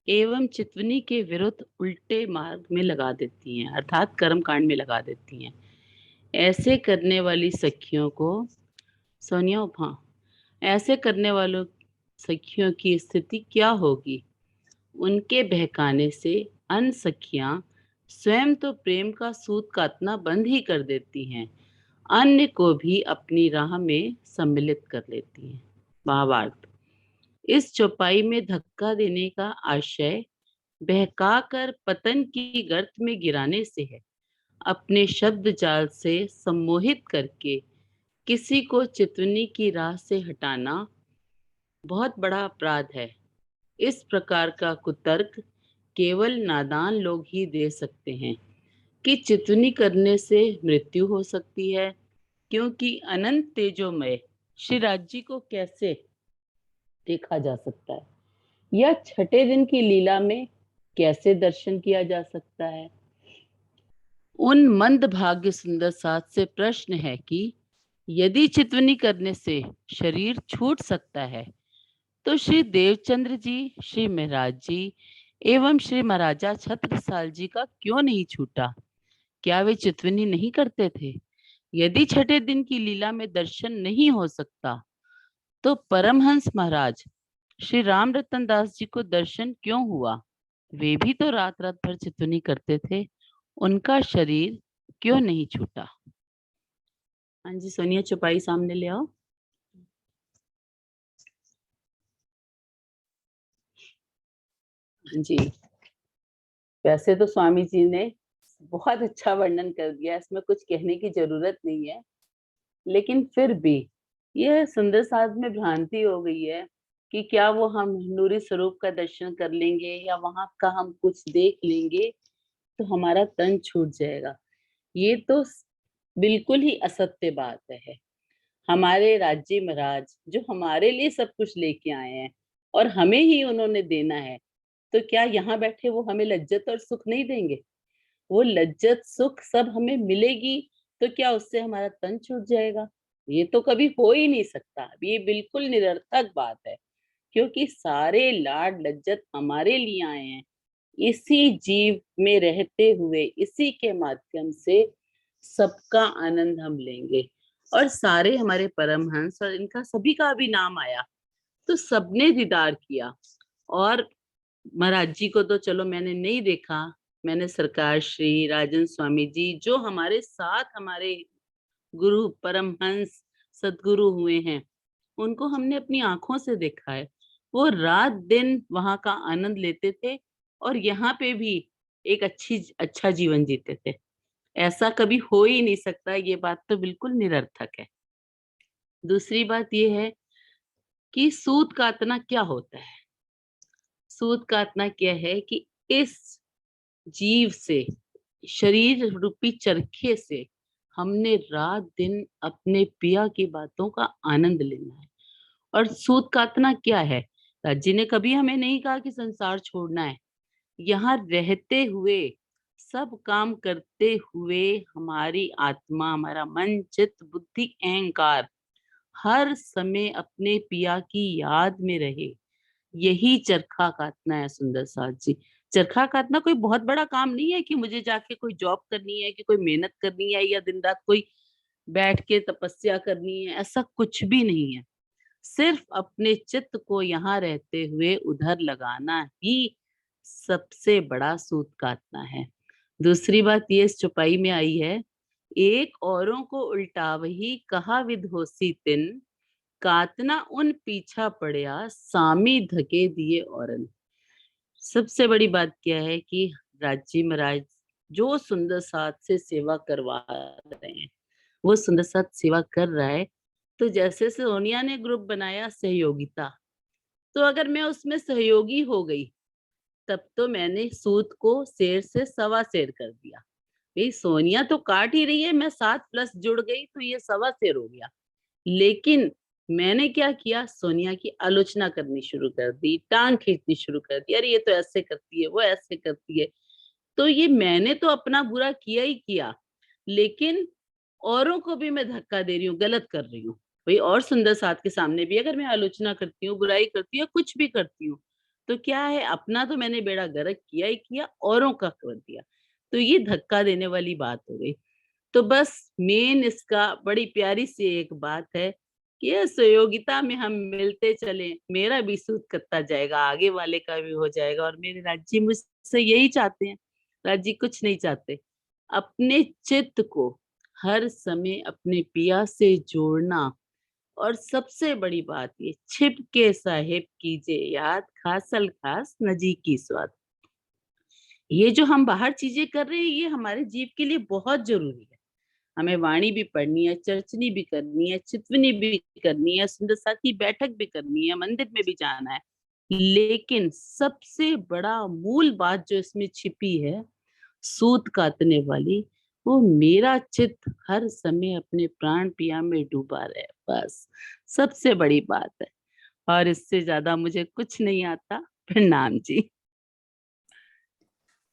एवं चितवनी के विरुद्ध उल्टे मार्ग में लगा देती हैं, अर्थात कर्म कांड में लगा देती हैं। ऐसे करने वाली सखियों को सोनिया उपा, ऐसे करने वालों सखियों की स्थिति क्या होगी? उनके बहकाने से अन सखियां स्वयं तो प्रेम का सूत काटना बंद ही कर देती हैं, अन्य को भी अपनी राह में सम्मिलित कर लेती हैं। भावार्थ, इस चौपाई में धक्का देने का आशय बहकाकर पतन की गर्त में गिराने से है। अपने शब्द जाल से सम्मोहित करके किसी को चितवनी की राह से हटाना बहुत बड़ा अपराध है। इस प्रकार का कुतर्क केवल नादान लोग ही दे सकते हैं कि चितवनी करने से मृत्यु हो सकती है, क्योंकि अनंत तेजोमय श्री राज जी को कैसे देखा जा सकता है, या छठे दिन की लीला में कैसे दर्शन किया जा सकता है। उन मंद भाग्य सुंदर साथ से प्रश्न है कि यदि चितवनी करने से शरीर छूट सकता है तो श्री देवचंद्र जी, श्री महाराज जी एवं श्री महाराजा छत्रसाल जी का क्यों नहीं छूटा? क्या वे चितवनी नहीं करते थे? यदि छठे दिन की लीला में दर्शन नहीं हो सकता तो परमहंस महाराज श्री राम रतन दास जी को दर्शन क्यों हुआ? वे भी तो रात रात भर चितवनी करते थे, उनका शरीर क्यों नहीं छूटा? हाँ जी सोनिया, चौपाई सामने ले आओ। हाँ जी, वैसे तो स्वामी जी ने बहुत अच्छा वर्णन कर दिया, इसमें कुछ कहने की जरूरत नहीं है, लेकिन फिर भी यह सुंदर साध में भ्रांति हो गई है कि क्या वो हम नूरी स्वरूप का दर्शन कर लेंगे या वहां का हम कुछ देख लेंगे तो हमारा तन छूट जाएगा। ये तो बिल्कुल ही असत्य बात है। हमारे राज्य महाराज जो हमारे लिए सब कुछ लेके आए हैं और हमें ही उन्होंने देना है, तो क्या यहाँ बैठे वो हमें लज्जत और सुख नहीं देंगे? वो लज्जत सुख सब हमें मिलेगी, तो क्या उससे हमारा तन छूट जाएगा? ये तो कभी हो ही नहीं सकता। ये बिल्कुल निरर्थक बात है, क्योंकि सारे लाड लज्जत हमारे लिए आए हैं। इसी जीव में रहते हुए इसी के माध्यम से सबका आनंद हम लेंगे। और सारे हमारे परमहंस और इनका सभी का भी नाम आया तो सबने दीदार किया। और महाराज जी को तो चलो मैंने नहीं देखा, मैंने सरकार श्री राजन स्वामी जी जो हमारे साथ हमारे गुरु परमहंस सदगुरु हुए हैं, उनको हमने अपनी आंखों से देखा है। वो रात दिन वहां का आनंद लेते थे और यहाँ पे भी एक अच्छा जीवन जीते थे। ऐसा कभी हो ही नहीं सकता, ये बात तो बिल्कुल निरर्थक है। दूसरी बात ये है कि सूत काटना क्या होता है। सूत काटना क्या है कि इस जीव से, शरीर रूपी चरखे से हमने रात दिन अपने पिया की बातों का आनंद लेना है। और सूत काटना क्या है? राज्य ने कभी हमें नहीं कहा कि संसार छोड़ना है। यहाँ रहते हुए, सब काम करते हुए हमारी आत्मा, हमारा मन, चित्त, बुद्धि, अहंकार हर समय अपने पिया की याद में रहे, यही चरखा काटना है। सुंदर साथ जी, चरखा काटना कोई बहुत बड़ा काम नहीं है कि मुझे जाके कोई जॉब करनी है, कि कोई मेहनत करनी है या दिन रात कोई बैठ के तपस्या करनी है, ऐसा कुछ भी नहीं है। सिर्फ अपने चित्त को यहाँ रहते हुए उधर लगाना ही सबसे बड़ा सूत काटना है। दूसरी बात ये इस चौपाई में आई है, एक औरों को उल्टावही कहा विध होसी तिन, कातना उन पीछा पड़या सामी धके दिए औरन। सबसे बड़ी बात क्या है कि राजी महाराज जो सुंदर साथ से सेवा करवा रहे हैं, वो सुंदर साथ सेवा कर रहा है। तो जैसे सोनिया ने ग्रुप बनाया सहयोगिता, तो अगर मैं उसमें सहयोगी हो गई, तब तो मैंने सूत को शेर से सवा शेर कर दिया। भाई सोनिया तो काट ही रही है, मैं 7+ जुड़ गई तो ये सवा शेर हो गया। लेकिन मैंने क्या किया, सोनिया की आलोचना करनी शुरू कर दी, टांग खींचनी शुरू कर दी, अरे ये तो ऐसे करती है, वो ऐसे करती है। तो ये मैंने तो अपना बुरा किया ही किया, लेकिन औरों को भी मैं धक्का दे रही हूँ, गलत कर रही हूँ। भाई और सुंदर साथ के सामने भी अगर मैं आलोचना करती हूँ, बुराई करती हूँ या कुछ भी करती हूँ, तो क्या है, अपना तो मैंने बेड़ा गर्क किया ही किया, औरों का कर दिया। तो ये धक्का देने वाली बात हो गई। तो बस मेन इसका बड़ी प्यारी सी एक बात है कि ये सहयोगिता में हम मिलते चले, मेरा भी सूत कटता जाएगा, आगे वाले का भी हो जाएगा। और मेरे राज्य मुझसे यही चाहते हैं, राज्य कुछ नहीं चाहते, अपने चित्त को हर समय अपने पिया से जोड़ना। और सबसे बड़ी बात ये, छिप के साहिब कीजिए याद, खासल खास नजी की स्वाद। ये जो हम बाहर चीजें कर रहे हैं, ये हमारे जीव के लिए बहुत जरूरी है। हमें वाणी भी पढ़नी है, चर्चनी भी करनी है, चितवनी भी करनी है, सुंदर साथ की बैठक भी करनी है, मंदिर में भी जाना है। लेकिन सबसे बड़ा मूल बात जो इसमें छिपी है, सूत काटने वाली, वो मेरा चित्त हर समय अपने प्राण पिया में डूबा रहे, बस सबसे बड़ी बात है। और इससे ज्यादा मुझे कुछ नहीं आता। प्रणाम जी।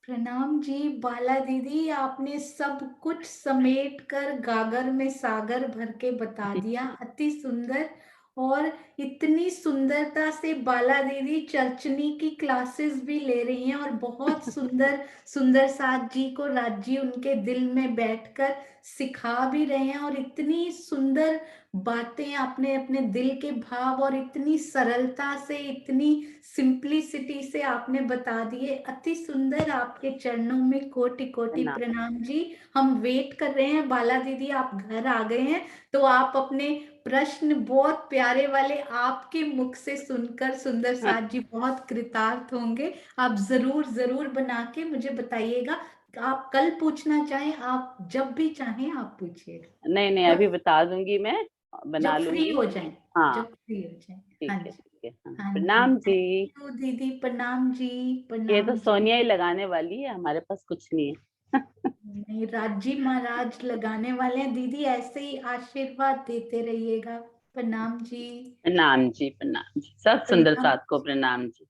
प्रणाम जी बाला दीदी, आपने सब कुछ समेट कर गागर में सागर भर के बता दिया, अति सुंदर। और इतनी सुंदरता से बाला दीदी चर्चनी की क्लासेस भी ले रही हैं और बहुत सुंदर सुंदर साथ जी को राजी उनके दिल में बैठकर सिखा भी रहे हैं। और इतनी सुंदर बातें आपने अपने दिल के भाव और इतनी सरलता से, इतनी सिंप्लिसिटी से आपने बता दिए, अति सुंदर। आपके चरणों में कोटि कोटि प्रणाम। प्रणाम जी। हम वेट कर रहे हैं, बाला दीदी आप घर आ गए हैं तो आप अपने प्रश्न बहुत प्यारे वाले आपके मुख से सुनकर सुंदर साथ जी बहुत कृतार्थ होंगे। आप जरूर जरूर बना के मुझे बताइएगा। आप कल पूछना चाहें, आप जब भी चाहें आप पूछिएगा। नहीं नहीं, तो अभी बता दूंगी मैं, बना जब फ्री लूंगी। हो जाएं, हाँ जब फ्री हो जाएं। ठीक हाँ है। जी। ठीक है। हाँ, हाँ प्रणाम जी, जी। तो दीदी प्रणाम जी। ये प्रणाम तो जी। सोनिया ही लगाने वाली है, हमारे पास कुछ नहीं है। नहीं, राजी महाराज लगाने वाले हैं दीदी, ऐसे ही आशीर्वाद देते रहिएगा। प्रणाम जी। प्रणाम जी, प्रणाम जी, सब सुंदर प्रणाम। साथ को प्रणाम जी।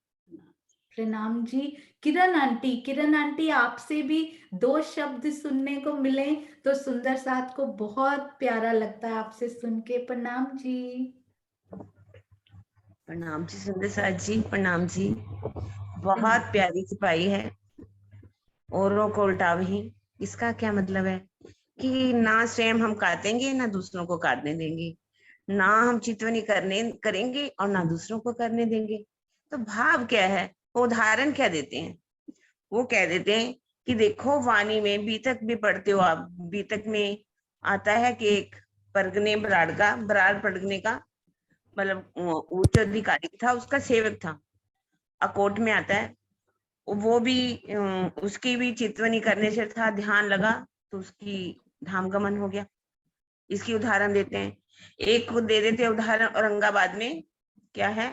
प्रणाम जी। किरण आंटी, किरण आंटी आपसे भी दो शब्द सुनने को मिले तो सुंदर साथ को बहुत प्यारा लगता है आपसे सुन के। प्रणाम जी। प्रणाम जी सुंदर साथ जी, प्रणाम जी। प्रणाम। बहुत प्यारी सिपाही है, औरों को उल्टावही। इसका क्या मतलब है कि ना स्वयं हम काटेंगे ना दूसरों को काटने देंगे, ना हम चितवनी करने करेंगे और ना दूसरों को करने देंगे। तो भाव क्या है, वो उदाहरण क्या देते हैं? वो कह देते हैं कि देखो वाणी में बीतक भी पढ़ते हो आप, बीतक में आता है कि एक परगने बराड़ परगने का मतलब उच्च अधिकारी था, उसका सेवक था। अकोट में आता है, वो भी उसकी भी चितवनी करने से था, ध्यान लगा तो उसकी धाम गमन हो गया। इसकी उदाहरण देते हैं, एक को दे देते हैं उदाहरण औरंगाबाद में, क्या है,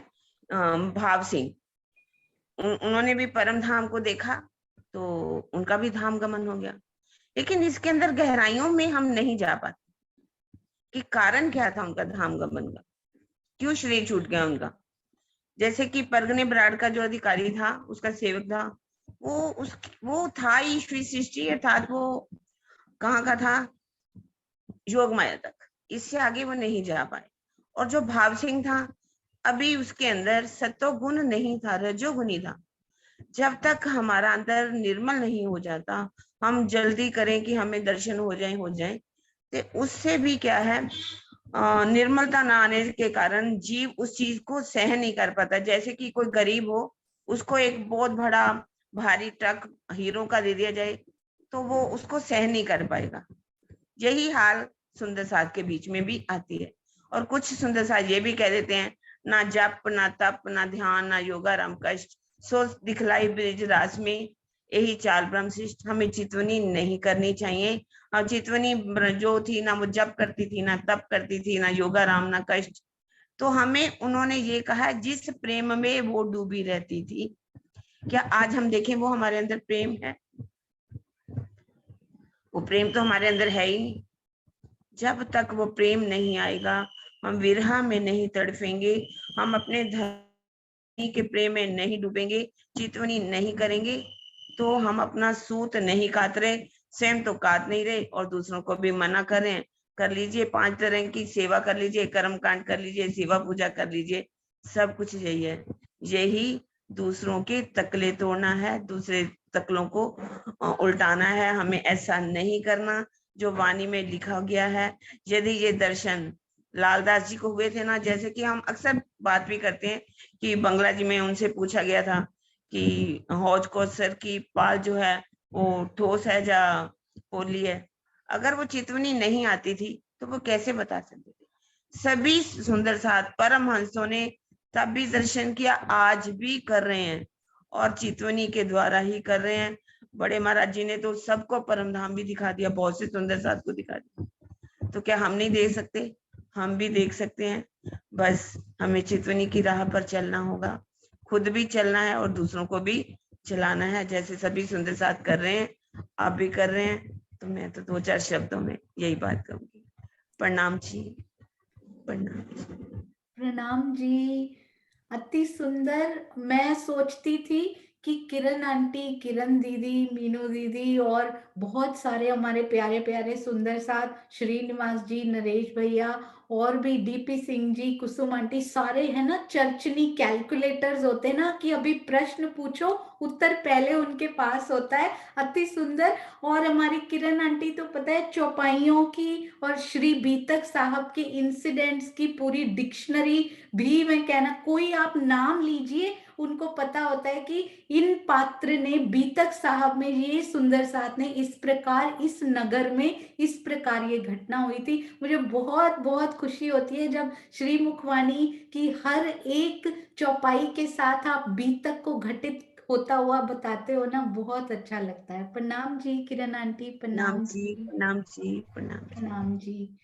भाव सिंह। उन्होंने भी परम धाम को देखा तो उनका भी धाम गमन हो गया। लेकिन इसके अंदर गहराइयों में हम नहीं जा पाते कि कारण क्या था उनका धाम गमन का, क्यों श्रेय छूट गया उनका। जैसे कि परगने बराड़ का जो अधिकारी था, उसका सेवक था, वो था ईश्वरी सृष्टि, अर्थात वो कहाँ का था, योग माया तक, इससे आगे वो नहीं जा पाए। और जो भाव सिंह था, अभी उसके अंदर सत्व गुण नहीं था, रजोगुणी था। जब तक हमारा अंदर निर्मल नहीं हो जाता, हम जल्दी करें कि हमें दर्शन हो जाए, तो उससे भी क्या है, निर्मलता ना आने के कारण जीव उस चीज को सहन नहीं कर पाता। जैसे कि कोई गरीब हो, उसको एक बहुत बड़ा भारी ट्रक हीरो का दे दिया जाए तो वो उसको सहन नहीं कर पाएगा। यही हाल सुंदर साथ के बीच में भी आती है। और कुछ सुंदर साथ ये भी कह देते हैं, ना जप ना तप ना ध्यान ना योगा राम कष्ट, सो दिखलाई ब्रिज रास में यही चाल ब्रह्मशिष्ट। हमें चितवनी नहीं करनी चाहिए। और चितवनी जो थी ना वो जप करती थी, ना तप करती थी, ना योगा राम ना कष्ट। तो हमें उन्होंने ये कहा, जिस प्रेम में वो डूबी रहती थी, क्या आज हम देखें वो हमारे अंदर प्रेम है? वो प्रेम तो हमारे अंदर है ही नहीं। जब तक वो प्रेम नहीं आएगा, हम विरह में नहीं तड़फेंगे, हम अपने धनी के प्रेम में नहीं डूबेंगे, चितवनी नहीं करेंगे, तो हम अपना सूत नहीं काट रहे, स्वयं तो काट नहीं रहे और दूसरों को भी मना करें। कर लीजिए 5 तरह की सेवा कर लीजिए, कर्म कांड कर लीजिए, सेवा पूजा कर लीजिए, सब कुछ यही है। यही दूसरों के तकले तोड़ना है, दूसरे तकलों को उल्टाना है। हमें ऐसा नहीं करना जो वाणी में लिखा गया है। यदि ये दर्शन लालदास जी को हुए थे ना, जैसे कि हम अक्सर बात भी करते हैं कि बंगला जी में उनसे पूछा गया था कि हौज कौसर की पाल जो है वो ठोस है या पोली है। अगर वो चितवनी नहीं आती थी तो वो कैसे बता सकते थे? सभी सुंदर साथ परमहंसों ने तब भी दर्शन किया, आज भी कर रहे हैं और चितवनी के द्वारा ही कर रहे हैं। बड़े महाराज जी ने तो सबको परम धाम भी दिखा दिया, बहुत से सुंदर साथ को दिखा दिया। तो क्या हम नहीं देख सकते? हम भी देख सकते हैं। बस हमें चितवनी की राह पर चलना होगा, खुद भी चलना है और दूसरों को भी चलाना है, जैसे सभी सुंदर साथ कर रहे हैं, आप भी कर रहे हैं। तो मैं तो 2-4 शब्दों में यही बात कहूंगी। प्रणाम जी, प्रणाम जी। प्रणाम जी। अति सुंदर। मैं सोचती थी कि किरण आंटी, किरण दीदी, मीनू दीदी और बहुत सारे हमारे प्यारे प्यारे सुंदर साथ, श्रीनिवास जी, नरेश भैया और भी डीपी सिंह जी, कुसुम आंटी, सारे है ना चर्चनी कैलकुलेटर्स होते हैं ना, कि अभी प्रश्न पूछो उत्तर पहले उनके पास होता है। अति सुंदर। और हमारी किरण आंटी तो पता है चौपाइयों की और श्री बीतक साहब के इंसिडेंट्स की पूरी डिक्शनरी भी, मैं कहना कोई आप नाम लीजिए उनको पता होता है कि इन पात्र ने, बीतक साहब में, ये सुंदर साथ ने इस प्रकार इस नगर में इस प्रकार ये घटना हुई थी। मुझे बहुत बहुत खुशी होती है जब श्री मुखवाणी की हर एक चौपाई के साथ आप बीतक को घटित होता हुआ बताते हो ना, बहुत अच्छा लगता है। प्रणाम जी किरण आंटी। प्रणाम प्रणाम जी, जी। प्रणाम जी, प्रणाम जी। प्रणाम जी।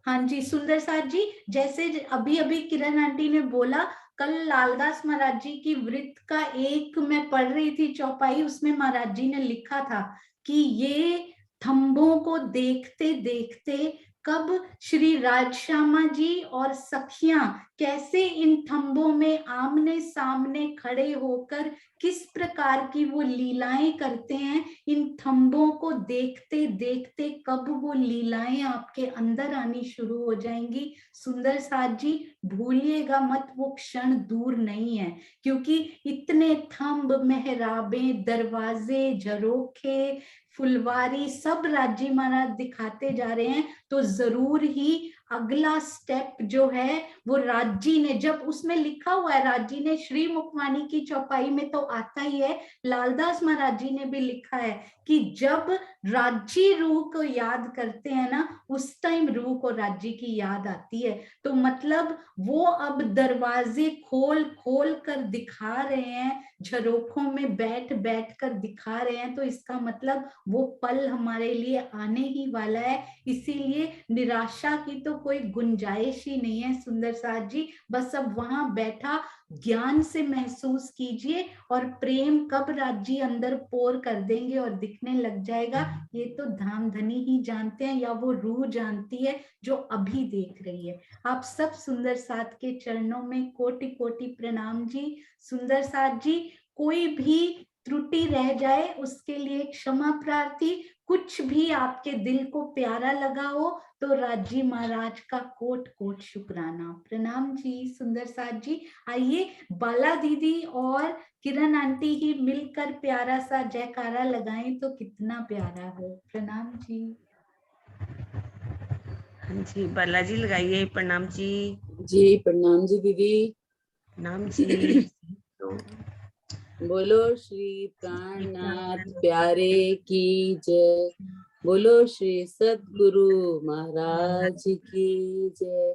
हाँ जी सुंदर साथ जी, जैसे अभी अभी किरण आंटी ने बोला, कल लालदास महाराज जी की वृत्त का एक मैं पढ़ रही थी चौपाई, उसमें महाराज जी ने लिखा था कि ये थंबों को देखते देखते कब श्री राजश्यामा जी और सखियां कैसे इन थंबों में आमने सामने खड़े होकर किस प्रकार की वो लीलाएं करते हैं, इन थंबों को देखते देखते कब वो लीलाएं आपके अंदर आनी शुरू हो जाएंगी। सुंदर साथ जी भूलिएगा मत, वो क्षण दूर नहीं है, क्योंकि इतने थंब, मेहराबे, दरवाजे, झरोखे, फुलवारी सब राजी महाराज दिखाते जा रहे हैं। तो जरूर ही अगला स्टेप जो है वो राजी ने, जब उसमें लिखा हुआ है, राजी ने श्री मुखवाणी की चौपाई में तो आता ही है, लालदास महाराज जी ने भी लिखा है कि जब राजी रूह को याद करते हैं ना, उस टाइम रूह को राजी की याद आती है। तो मतलब वो अब दरवाजे खोल खोल कर दिखा रहे हैं, झरोखों में बैठ बैठ कर दिखा रहे हैं, तो इसका मतलब वो पल हमारे लिए आने ही वाला है। इसीलिए निराशा की तो कोई गुंजाइश ही नहीं है सुंदर साथ जी। बस अब वहां बैठा ज्ञान से महसूस कीजिए और प्रेम कब राज्य अंदर पोर कर देंगे और दिखने लग जाएगा, ये तो धाम धनी ही जानते हैं, या वो रूह जानती है जो अभी देख रही है। आप सब सुंदर साथ के चरणों में कोटि कोटि प्रणाम जी। सुंदर साथ जी, कोई भी त्रुटि रह जाए उसके लिए क्षमा प्रार्थी, कुछ भी आपके दिल को प्यारा लगा हो तो राजी महाराज का कोट कोट शुक्राना। प्रणाम जी सुंदर साथ जी। आइए बाला दीदी और किरण आंटी ही मिलकर प्यारा सा जयकारा लगाएं तो कितना प्यारा हो। प्रणाम जी। हाँ जी, बालाजी लगाइए। प्रणाम जी। जी प्रणाम जी दीदी। प्रणाम जी। तो बोलो श्री प्राणनाथ प्यारे की जय। बोलो श्री सद्गुरु महाराज की जय।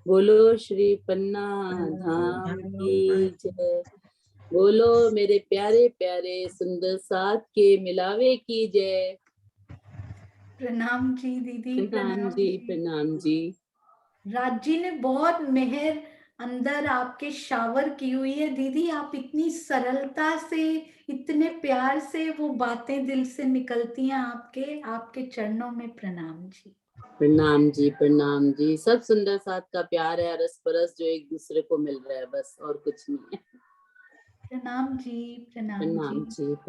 बोलो श्री पन्ना धाम की जय। बोलो मेरे प्यारे प्यारे सुंदर साथ के मिलावे की जय। प्रणाम जी दीदी। प्रणाम जी प्रणाम जी। राजी ने बहुत मेहर अंदर आपके शावर की हुई है दीदी, आप इतनी सरलता से, इतने प्यार से वो बातें दिल से निकलती हैं आपके। आपके चरणों में प्रणाम जी। प्रणाम जी प्रणाम जी। सब सुंदर साथ का प्यार है, अरस परस जो एक दूसरे को मिल रहा है, बस और कुछ नहीं है। प्रणाम जी। प्रणाम प्रणाम जी। जी।